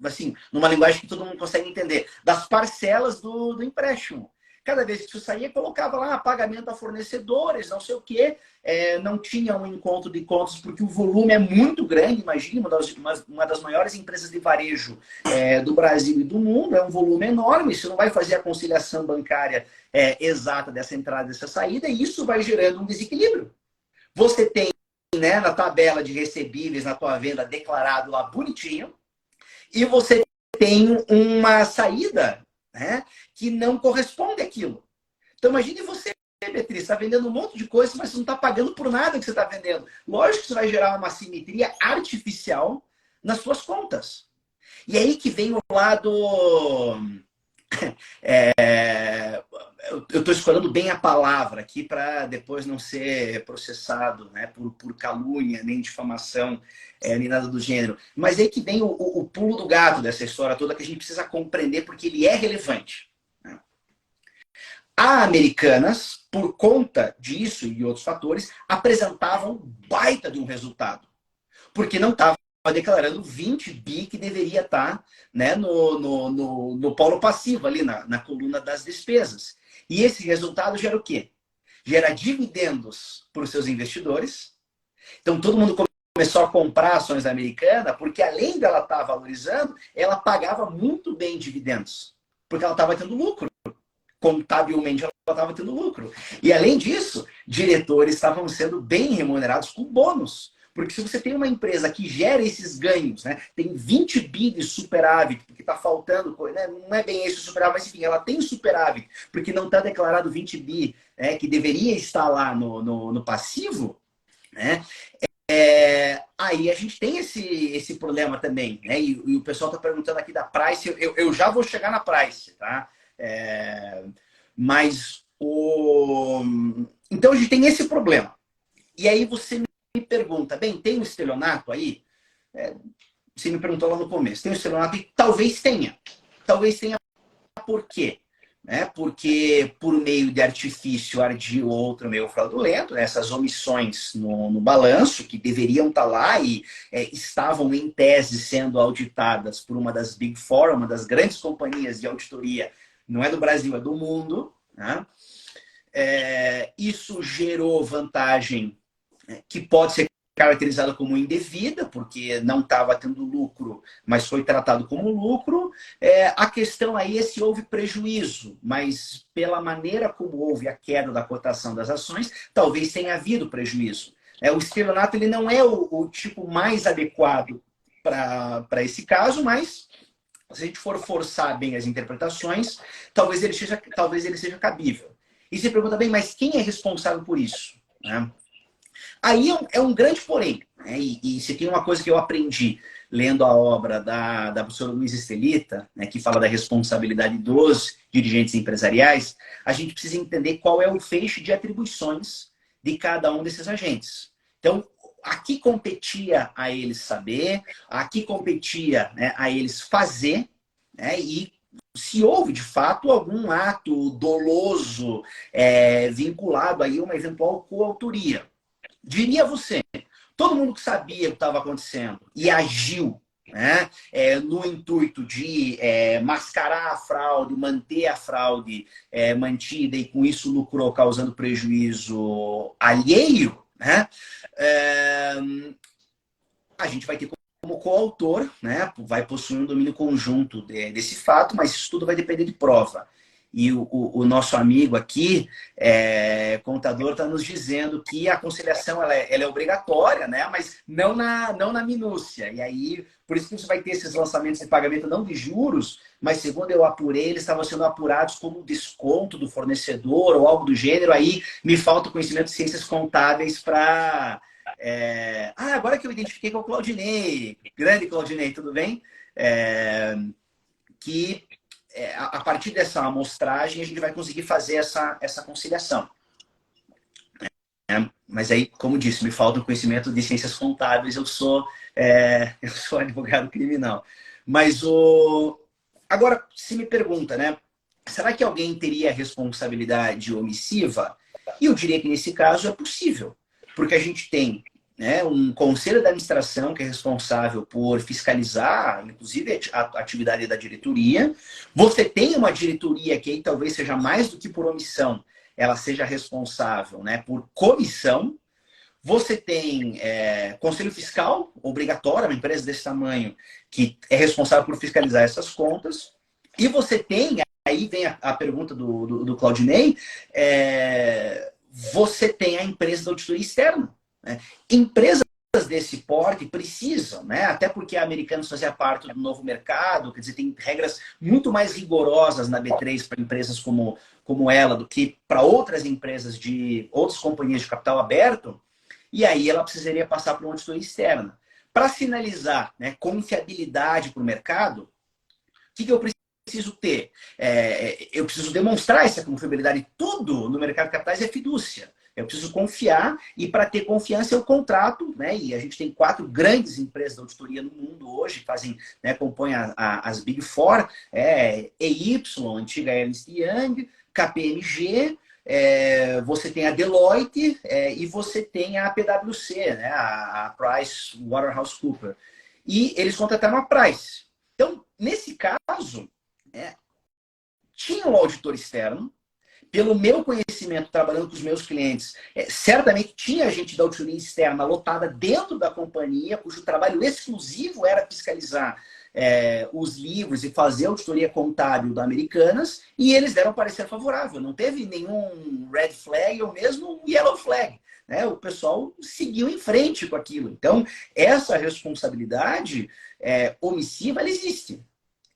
assim, numa linguagem que todo mundo consegue entender, das parcelas do empréstimo. Cada vez que isso saía, colocava lá pagamento a fornecedores, não sei o quê. Não tinha um encontro de contas, porque o volume é muito grande. Imagine, uma das maiores empresas de varejo do Brasil e do mundo. É um volume enorme. Você não vai fazer a conciliação bancária exata dessa entrada e dessa saída. E isso vai gerando um desequilíbrio. Você tem, né, na tabela de recebíveis, na tua venda, declarado lá bonitinho. E você tem uma saída, né, que não corresponde àquilo. Então, imagine você, Beatriz, está vendendo um monte de coisa, mas você não está pagando por nada que você está vendendo. Lógico que isso vai gerar uma simetria artificial nas suas contas. E aí que vem o lado... eu estou escolhendo bem a palavra aqui para depois não ser processado, né, por calúnia, nem difamação, nem nada do gênero. Mas aí que vem o pulo do gato dessa história toda que a gente precisa compreender porque ele é relevante. Né? A Americanas, por conta disso e outros fatores, apresentavam baita de um resultado. Porque não estava declarando 20 bi que deveria estar, né, no polo passivo, ali na coluna das despesas. E esse resultado gera o quê? Gera dividendos para os seus investidores. Então, todo mundo começou a comprar ações da Americana, porque além dela estar valorizando, ela pagava muito bem dividendos. Porque ela estava tendo lucro. Contabilmente, ela estava tendo lucro. E, além disso, diretores estavam sendo bem remunerados com bônus. Porque se você tem uma empresa que gera esses ganhos, né, tem 20 bi de superávit, porque está faltando, né, não é bem esse o superávit, mas enfim, ela tem superávit, porque não está declarado 20 bi, que deveria estar lá no passivo, né, aí a gente tem esse problema também. Né, e o pessoal está perguntando aqui da Price, eu já vou chegar na Price, tá? Mas então a gente tem esse problema. E aí você me pergunta, bem, tem um estelionato aí? Você me perguntou lá no começo, tem um estelionato? E talvez tenha. Talvez tenha. Por quê? Porque por meio de artifício ardio ou outro meio fraudulento, né, essas omissões no balanço, que deveriam estar lá e estavam em tese sendo auditadas por uma das Big Four, uma das grandes companhias de auditoria, não é do Brasil, é do mundo. Né? Isso gerou vantagem que pode ser caracterizada como indevida, porque não estava tendo lucro, mas foi tratado como lucro. A questão aí é se houve prejuízo, mas pela maneira como houve a queda da cotação das ações, talvez tenha havido prejuízo. O estelionato ele não é o tipo mais adequado para esse caso, mas se a gente for forçar bem as interpretações, talvez ele seja cabível. E você pergunta bem, mas quem é responsável por isso? Né? Aí é um grande porém. Né? E se tem uma coisa que eu aprendi lendo a obra da professora Luiza Estelita, né, que fala da responsabilidade dos dirigentes empresariais, a gente precisa entender qual é o feixe de atribuições de cada um desses agentes. Então, aqui competia a eles saber, aqui competia, né, a eles fazer, né, e se houve, de fato, algum ato doloso vinculado aí a uma eventual coautoria. Diria você, todo mundo que sabia o que estava acontecendo e agiu, né, no intuito de mascarar a fraude, manter a fraude mantida e com isso lucrou causando prejuízo alheio, né, a gente vai ter como coautor, né, vai possuir um domínio conjunto desse fato, mas isso tudo vai depender de prova. E o nosso amigo aqui, contador, está nos dizendo que a conciliação ela é obrigatória, né? Mas não na minúcia. E aí, por isso que você vai ter esses lançamentos de pagamento não de juros, mas segundo eu apurei, eles estavam sendo apurados como desconto do fornecedor ou algo do gênero. Aí me falta o conhecimento de ciências contábeis para... agora que eu identifiquei com o Claudinei. Grande Claudinei, tudo bem? Que... a partir dessa amostragem, a gente vai conseguir fazer essa conciliação. Mas aí, como disse, me falta o conhecimento de ciências contábeis, eu sou advogado criminal. Mas agora, se me pergunta, né? Será que alguém teria responsabilidade omissiva? E eu diria que nesse caso é possível. Porque a gente tem um conselho de administração que é responsável por fiscalizar, inclusive, a atividade da diretoria. Você tem uma diretoria que aí talvez seja mais do que por omissão, ela seja responsável, né, por comissão. Você tem conselho fiscal obrigatório, uma empresa desse tamanho, que é responsável por fiscalizar essas contas. E você tem, aí vem a pergunta do Claudinei, você tem a empresa da auditoria externa. Né? Empresas desse porte precisam, né? Até porque a Americanas fazia parte do novo mercado, quer dizer, tem regras muito mais rigorosas na B3 para empresas como ela do que para outras empresas de outras companhias de capital aberto, e aí ela precisaria passar por uma auditoria externa. Para sinalizar, né, confiabilidade para o mercado, o que eu preciso ter? Eu preciso demonstrar essa confiabilidade. Tudo no mercado de capitais é fidúcia. Eu preciso confiar, e para ter confiança eu contrato, né? E a gente tem 4 grandes empresas de auditoria no mundo hoje, fazem, né, compõem as Big Four, EY, antiga Ernst Young, KPMG, você tem a Deloitte e você tem a PwC, né? A PricewaterhouseCoopers. E eles contrataram a Price. Então, nesse caso, tinha um auditor externo. Pelo meu conhecimento, trabalhando com os meus clientes, certamente tinha gente da auditoria externa lotada dentro da companhia, cujo trabalho exclusivo era fiscalizar os livros e fazer a auditoria contábil da Americanas, e eles deram parecer favorável. Não teve nenhum red flag ou mesmo yellow flag. Né? O pessoal seguiu em frente com aquilo. Então, essa responsabilidade omissiva, ela existe.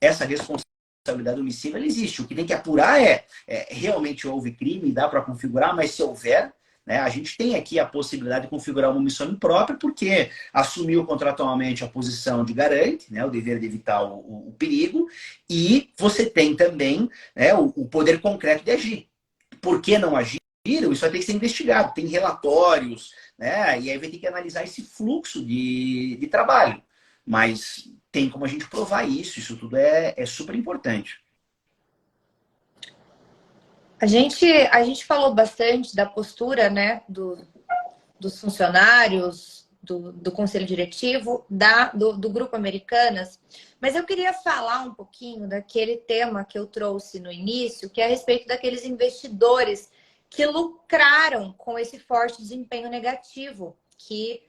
Essa responsabilidade omissiva ela existe. O que tem que apurar realmente houve crime, dá para configurar, mas se houver, né, a gente tem aqui a possibilidade de configurar uma omissão imprópria, porque assumiu contratualmente a posição de garante, né, o dever de evitar o perigo, e você tem também, né, o poder concreto de agir. Por que não agir? isso vai ter que ser investigado. Tem relatórios, né? E aí vai ter que analisar esse fluxo de trabalho. Mas tem como a gente provar isso tudo é super importante. A gente falou bastante da postura, né, dos funcionários, do conselho diretivo, do Grupo Americanas, mas eu queria falar um pouquinho daquele tema que eu trouxe no início, que é a respeito daqueles investidores que lucraram com esse forte desempenho negativo que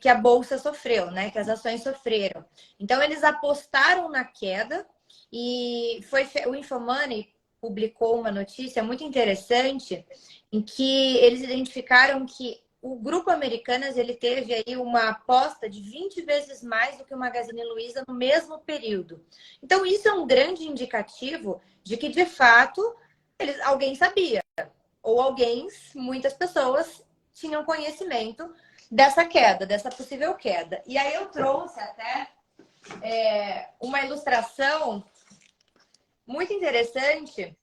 a Bolsa sofreu, né? Que as ações sofreram. Então, eles apostaram na queda e o Infomoney publicou uma notícia muito interessante em que eles identificaram que o Grupo Americanas ele teve aí uma aposta de 20 vezes mais do que o Magazine Luiza no mesmo período. Então, isso é um grande indicativo de que, de fato, alguém sabia. Ou muitas pessoas tinham conhecimento dessa queda, dessa possível queda. E aí eu trouxe até uma ilustração muito interessante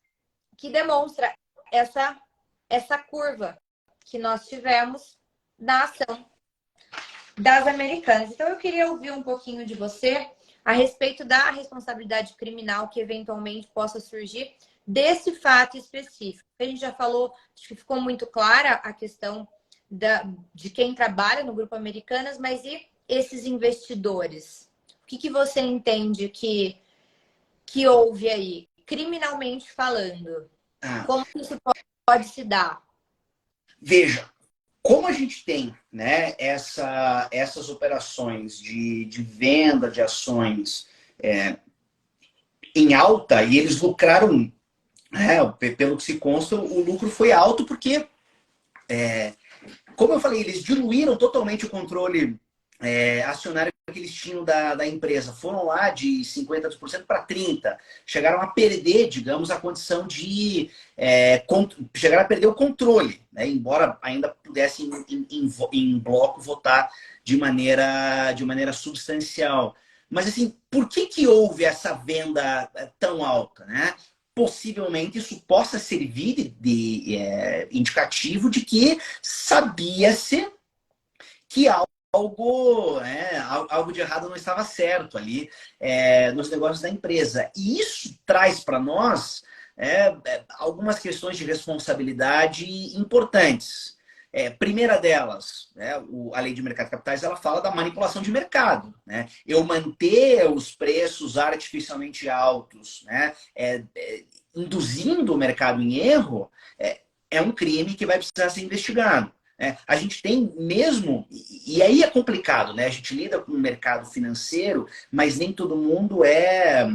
que demonstra essa curva que nós tivemos na ação das Americanas. Então, eu queria ouvir um pouquinho de você a respeito da responsabilidade criminal que eventualmente possa surgir desse fato específico. A gente já falou, acho que ficou muito clara a questão de quem trabalha no Grupo Americanas, mas e esses investidores? O que você entende que houve aí, criminalmente falando? Como isso pode se dar? Veja, como a gente tem, né, essas operações de venda de ações em alta e eles lucraram, pelo que se consta, o lucro foi alto porque, como eu falei, eles diluíram totalmente o controle acionário que eles tinham da empresa. Foram lá de 50% para 30%. Chegaram a perder, digamos, a condição de... chegaram a perder o controle, né? Embora ainda pudessem, em bloco, votar de maneira substancial. Mas, assim, por que houve essa venda tão alta, né? Possivelmente isso possa servir de indicativo de que sabia-se que algo de errado não estava certo ali nos negócios da empresa. E isso traz para nós algumas questões de responsabilidade importantes. Primeira delas, a lei de mercado de capitais, ela fala da manipulação de mercado. Né? Eu manter os preços artificialmente altos, né? Induzindo o mercado em erro, é um crime que vai precisar ser investigado. A gente tem mesmo, e aí é complicado, né? A gente lida com o mercado financeiro, mas nem todo mundo é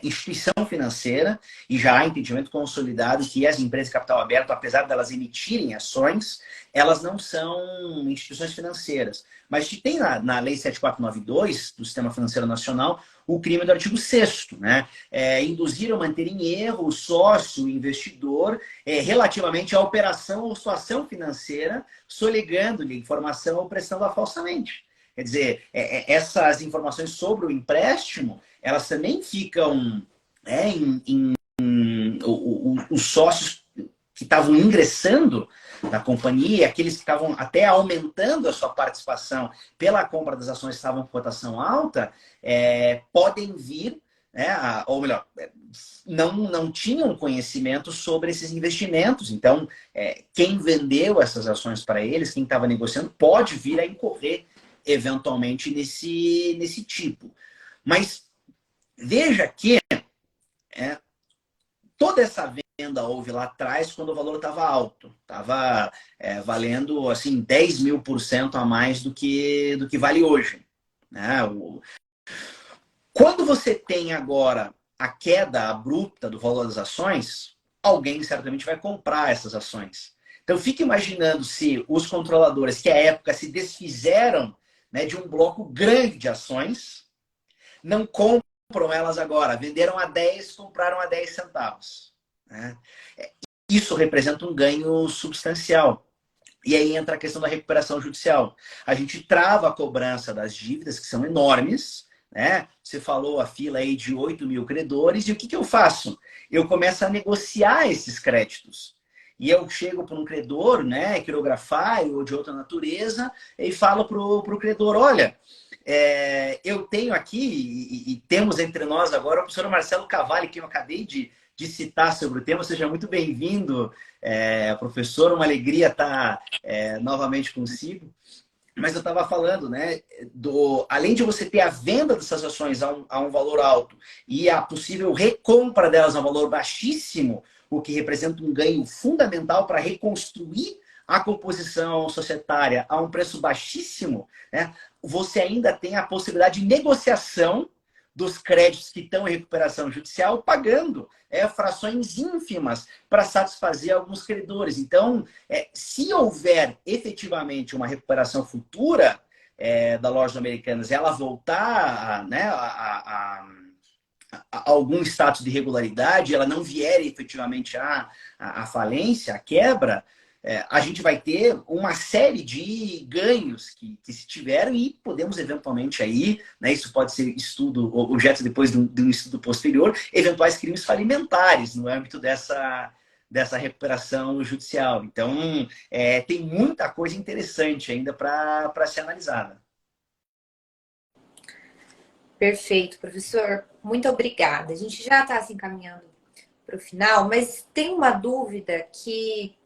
instituição financeira, e já há entendimento consolidado que as empresas de capital aberto, apesar de elas emitirem ações, elas não são instituições financeiras. Mas a gente tem na Lei 7492 do Sistema Financeiro Nacional o crime do artigo 6º, né? Induzir ou manter em erro o sócio, o investidor, relativamente à operação ou situação financeira, solegando-lhe informação ou prestando-a falsamente. Quer dizer, essas informações sobre o empréstimo, elas também ficam os sócios que estavam ingressando na companhia, aqueles que estavam até aumentando a sua participação pela compra das ações que estavam com cotação alta, podem vir, ou melhor, não tinham conhecimento sobre esses investimentos. Então, quem vendeu essas ações para eles, quem estava negociando, pode vir a incorrer eventualmente nesse tipo. Mas veja que toda essa venda houve lá atrás quando o valor estava alto. Estava valendo assim, 10.000% a mais do que vale hoje. Né? Quando você tem agora a queda abrupta do valor das ações, alguém certamente vai comprar essas ações. Então fique imaginando se os controladores que à época se desfizeram, né, de um bloco grande de ações, não compram elas agora. Venderam a 10, compraram a 10 centavos. Né? Isso representa um ganho substancial. E aí entra a questão da recuperação judicial. A gente trava a cobrança das dívidas, que são enormes. Né? Você falou a fila aí de 8 mil credores. E o que eu faço? Eu começo a negociar esses créditos. e eu chego para um credor, né, quirografar ou de outra natureza, e falo para o credor, olha, eu tenho aqui, e temos entre nós agora o professor Marcelo Cavalli, que eu acabei de citar sobre o tema. Seja muito bem-vindo, professor, uma alegria estar novamente consigo. Mas eu estava falando, né, além de você ter a venda dessas ações a um valor alto e a possível recompra delas a um valor baixíssimo, o que representa um ganho fundamental para reconstruir a composição societária a um preço baixíssimo, né, você ainda tem a possibilidade de negociação dos créditos que estão em recuperação judicial pagando frações ínfimas para satisfazer alguns credores. Então, se houver efetivamente uma recuperação futura da loja Americanas, ela voltar né, a algum status de regularidade, ela não vier efetivamente à falência, à quebra, a gente vai ter uma série de ganhos que se tiveram e podemos eventualmente aí, né, isso pode ser objeto depois de um estudo posterior, eventuais crimes falimentares no âmbito dessa recuperação judicial. Então, tem muita coisa interessante ainda para ser analisada. Perfeito, professor. Muito obrigada. A gente já está se encaminhando para o final, mas tem uma dúvida que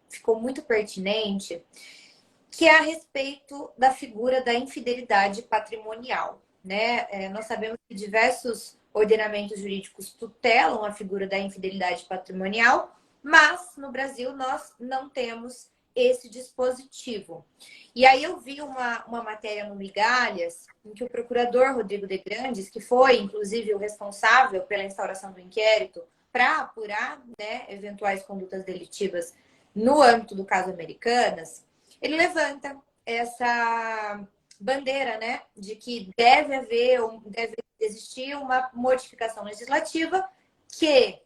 ficou muito pertinente, que é a respeito da figura da infidelidade patrimonial, né? Nós sabemos que diversos ordenamentos jurídicos tutelam a figura da infidelidade patrimonial, mas no Brasil nós não temos esse dispositivo. E aí eu vi uma matéria no Migalhas, em que o procurador Rodrigo de Grandes, que foi inclusive o responsável pela instauração do inquérito para apurar, né, eventuais condutas delitivas no âmbito do caso Americanas, ele levanta essa bandeira, né, de que deve existir uma modificação legislativa que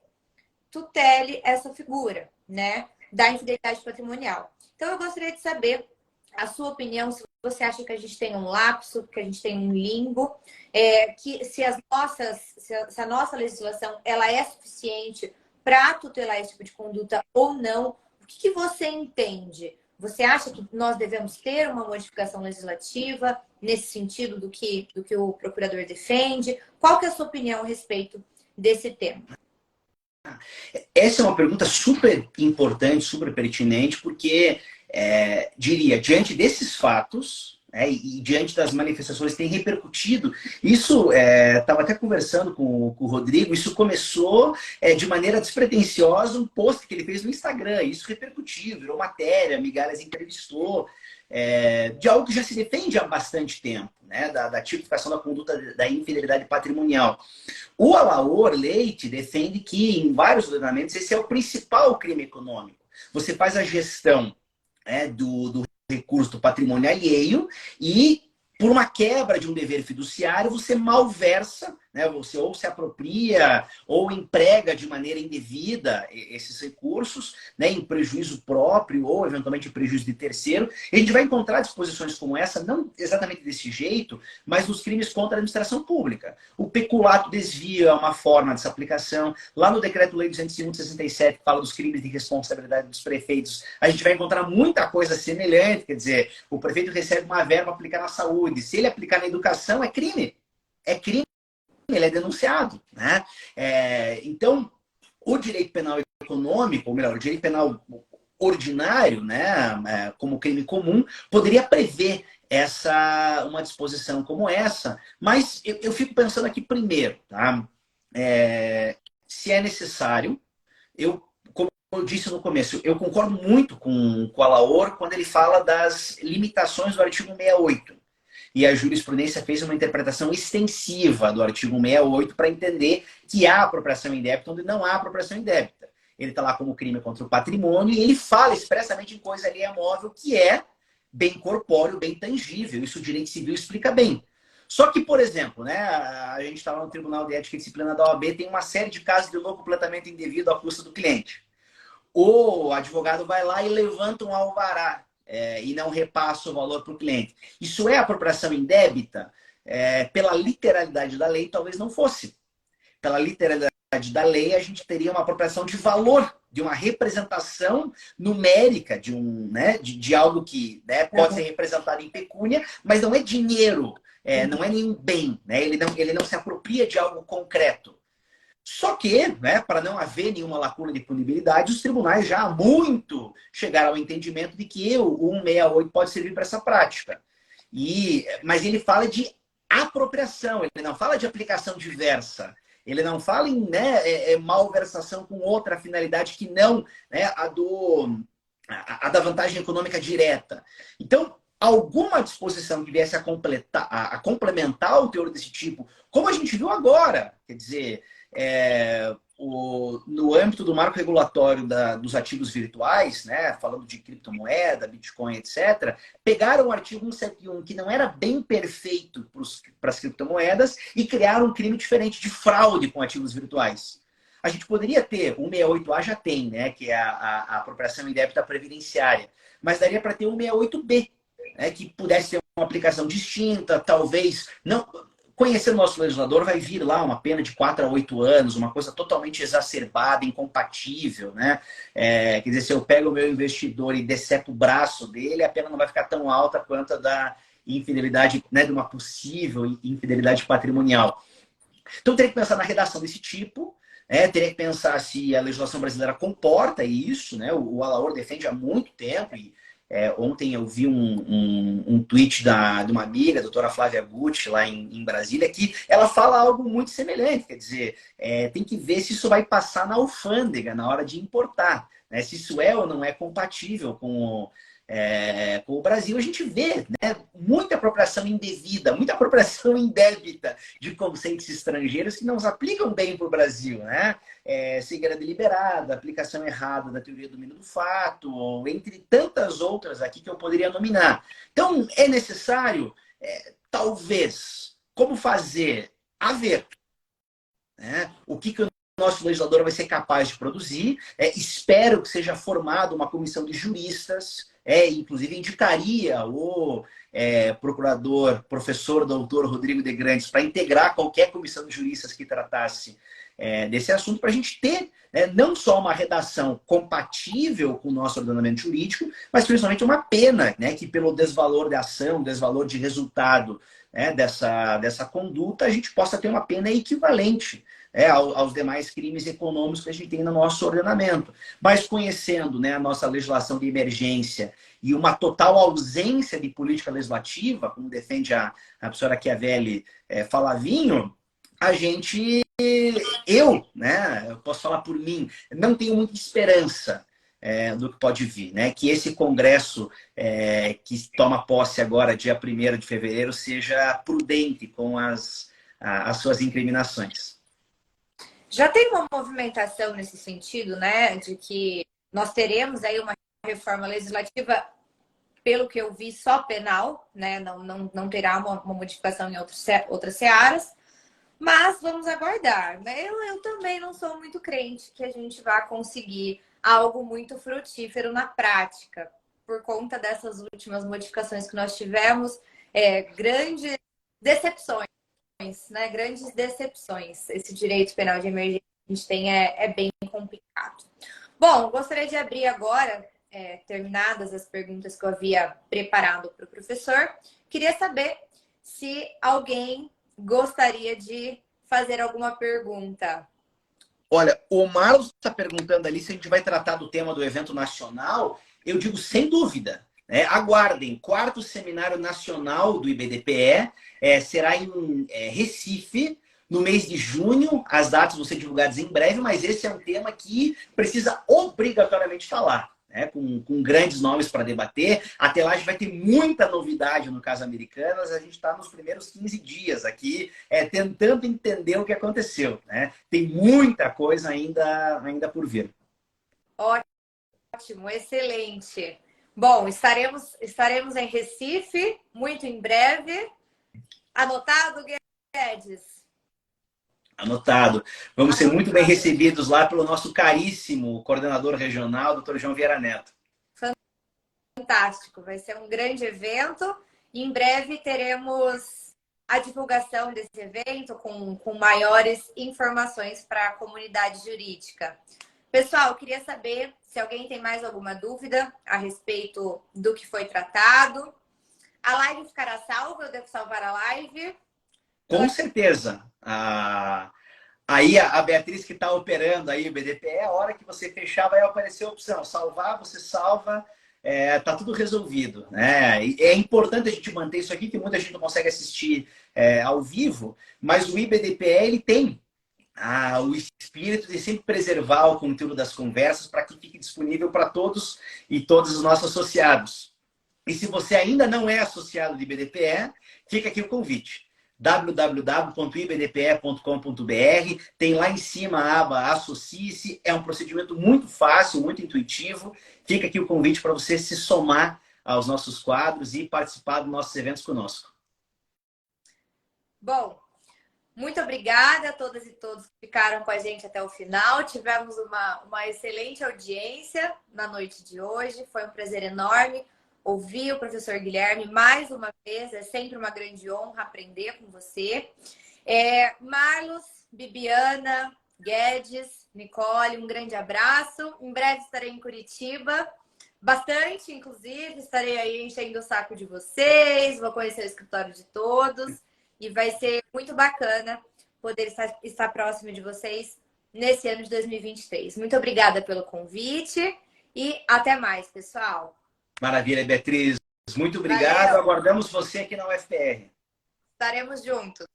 tutele essa figura, né, da infidelidade patrimonial. Então, eu gostaria de saber a sua opinião, se você acha que a gente tem um lapso, que a gente tem um limbo, que se a nossa legislação ela é suficiente para tutelar esse tipo de conduta ou não. O que você entende? Você acha que nós devemos ter uma modificação legislativa nesse sentido do que o procurador defende? Qual que é a sua opinião a respeito desse tema? Essa é uma pergunta super importante, super pertinente, porque, diria, diante desses fatos, e diante das manifestações que têm repercutido, isso, estava até conversando com o Rodrigo, isso começou de maneira despretensiosa, um post que ele fez no Instagram, isso repercutiu, virou matéria, Migalhas entrevistou, de algo que já se defende há bastante tempo, né, da tipificação da conduta da infidelidade patrimonial. O Alaor Leite defende que, em vários ordenamentos, esse é o principal crime econômico. Você faz a gestão do recurso do patrimônio alheio e, por uma quebra de um dever fiduciário, você malversa, né? Você ou se apropria ou emprega de maneira indevida esses recursos, né, em prejuízo próprio ou, eventualmente, em prejuízo de terceiro. E a gente vai encontrar disposições como essa, não exatamente desse jeito, mas nos crimes contra a administração pública. O peculato desvio é uma forma dessa aplicação. Lá no Decreto-Lei 201/67, que fala dos crimes de responsabilidade dos prefeitos, a gente vai encontrar muita coisa semelhante. Quer dizer, o prefeito recebe uma verba para aplicar na saúde. Se ele aplicar na educação, é crime. É crime. Ele é denunciado, né? Então, o direito penal econômico, ou melhor, o direito penal ordinário, né, como crime comum, poderia prever uma disposição como essa, mas eu fico pensando aqui primeiro, tá? Se é necessário, como eu disse no começo, eu concordo muito com o Alaor quando ele fala das limitações do artigo 68. E a jurisprudência fez uma interpretação extensiva do artigo 68 para entender que há apropriação indébita onde não há apropriação indébita. Ele está lá como crime contra o patrimônio e ele fala expressamente em coisa alheia móvel, que é bem corpóreo, bem tangível. Isso o direito civil explica bem. Só que, por exemplo, né, a gente está lá no Tribunal de Ética e Disciplina da OAB, tem uma série de casos de completamente indevido à custa do cliente. O advogado vai lá e levanta um alvará e não repassa o valor para o cliente. Isso é apropriação indébita? Pela literalidade da lei, talvez não fosse. Pela literalidade da lei, a gente teria uma apropriação de valor, de uma representação numérica de algo que, né, pode ser representado em pecúnia, mas não é dinheiro, não é nenhum bem, né? Ele não se apropria de algo concreto. Só que, né, para não haver nenhuma lacuna de punibilidade, os tribunais já há muito chegaram ao entendimento de que o 168 pode servir para essa prática. Mas ele fala de apropriação, ele não fala de aplicação diversa. Ele não fala em, né, malversação com outra finalidade que não, né, a da vantagem econômica direta. Então, alguma disposição que viesse a complementar o teor desse tipo, como a gente viu agora, quer dizer, no âmbito do marco regulatório dos ativos virtuais, né, falando de criptomoeda, Bitcoin, etc., pegaram o artigo 171, que não era bem perfeito para as criptomoedas, e criaram um crime diferente de fraude com ativos virtuais. A gente poderia ter, o 168A já tem, né, que é a apropriação indébita previdenciária, mas daria para ter o 168B, né, que pudesse ter uma aplicação distinta, talvez não. Conhecendo o nosso legislador, vai vir lá uma pena de 4 a 8 anos, uma coisa totalmente exacerbada, incompatível, né? Quer dizer, se eu pego o meu investidor e decepo o braço dele, a pena não vai ficar tão alta quanto a da infidelidade, né, de uma possível infidelidade patrimonial. Então, teria que pensar na redação desse tipo, teria que pensar se a legislação brasileira comporta isso, né? O Alaor defende há muito tempo e ontem eu vi um tweet de uma amiga, a doutora Flávia Gucci, lá em Brasília, que ela fala algo muito semelhante. Quer dizer, tem que ver se isso vai passar na alfândega na hora de importar, né? Se isso é ou não é compatível com o Brasil. A gente vê, né, muita apropriação indevida, muita apropriação indébita de conceitos estrangeiros que não se aplicam bem para o Brasil, né? Cegueira deliberada, aplicação errada da teoria do domínio do fato, entre tantas outras aqui que eu poderia nominar. Então, é necessário, talvez, como fazer? A ver, né? O que o nosso legislador vai ser capaz de produzir. Espero que seja formada uma comissão de juristas, inclusive indicaria o procurador, professor doutor Rodrigo de Grandes, para integrar qualquer comissão de juristas que tratasse desse assunto, para a gente ter, né, não só uma redação compatível com o nosso ordenamento jurídico, mas principalmente uma pena, né, que pelo desvalor da ação, desvalor de resultado, né, dessa conduta, a gente possa ter uma pena equivalente aos demais crimes econômicos que a gente tem no nosso ordenamento. Mas conhecendo, né, a nossa legislação de emergência e uma total ausência de política legislativa, como defende a professora Chiavelli Falavinho, né, eu posso falar por mim, não tenho muita esperança do que pode vir, né? Que esse Congresso que toma posse agora, dia 1º de fevereiro, seja prudente com as suas incriminações. Já tem uma movimentação nesse sentido, né, de que nós teremos aí uma reforma legislativa, pelo que eu vi, só penal, né, não terá uma modificação em outras searas, mas vamos aguardar, né? Eu também não sou muito crente que a gente vá conseguir algo muito frutífero na prática, por conta dessas últimas modificações que nós tivemos, grandes decepções, né? Grandes decepções. Esse direito penal de emergência que a gente tem é bem complicado. Bom, gostaria de abrir agora, terminadas as perguntas que eu havia preparado para o professor, queria saber se alguém gostaria de fazer alguma pergunta. Olha, o Marlos está perguntando ali se a gente vai tratar do tema do evento nacional. Eu digo sem dúvida. Aguardem, 4º Seminário Nacional do IBDPE, será em Recife, no mês de junho. As datas vão ser divulgadas em breve, mas esse é um tema que precisa obrigatoriamente falar, né, com grandes nomes para debater. Até lá a gente vai ter muita novidade no caso Americanas. A gente está nos primeiros 15 dias aqui, tentando entender o que aconteceu, né? Tem muita coisa ainda por vir. Ótimo, excelente. Bom, estaremos em Recife muito em breve. Anotado, Guedes? Anotado. Vamos ser muito bem recebidos lá pelo nosso caríssimo coordenador regional, doutor João Vieira Neto. Fantástico, vai ser um grande evento. E em breve teremos a divulgação desse evento com maiores informações para a comunidade jurídica. Pessoal, eu queria saber se alguém tem mais alguma dúvida a respeito do que foi tratado. A live ficará salva? Eu devo salvar a live? Com certeza. Aí a Beatriz que está operando aí o BDPE, a hora que você fechar vai aparecer a opção salvar, você salva, tá tudo resolvido, né? E é importante a gente manter isso aqui, que muita gente não consegue assistir ao vivo, mas o IBDPE ele tem o espírito de sempre preservar o conteúdo das conversas para que fique disponível para todos e todos os nossos associados. E se você ainda não é associado de IBDPE, fica aqui o convite. www.ibdpe.com.br, tem lá em cima a aba Associe-se, é um procedimento muito fácil, muito intuitivo. Fica aqui o convite para você se somar aos nossos quadros e participar dos nossos eventos conosco. Bom, muito obrigada a todas e todos que ficaram com a gente até o final. Tivemos uma excelente audiência na noite de hoje. Foi um prazer enorme ouvir o professor Guilherme mais uma vez. É sempre uma grande honra aprender com você. Marlos, Bibiana, Guedes, Nicole, um grande abraço. Em breve estarei em Curitiba. Bastante, inclusive. Estarei aí enchendo o saco de vocês. Vou conhecer o escritório de todos. E vai ser muito bacana poder estar próximo de vocês nesse ano de 2023. Muito obrigada pelo convite e até mais, pessoal. Maravilha, Beatriz. Muito obrigado. Valeu. Aguardamos você aqui na UFPR. Estaremos juntos.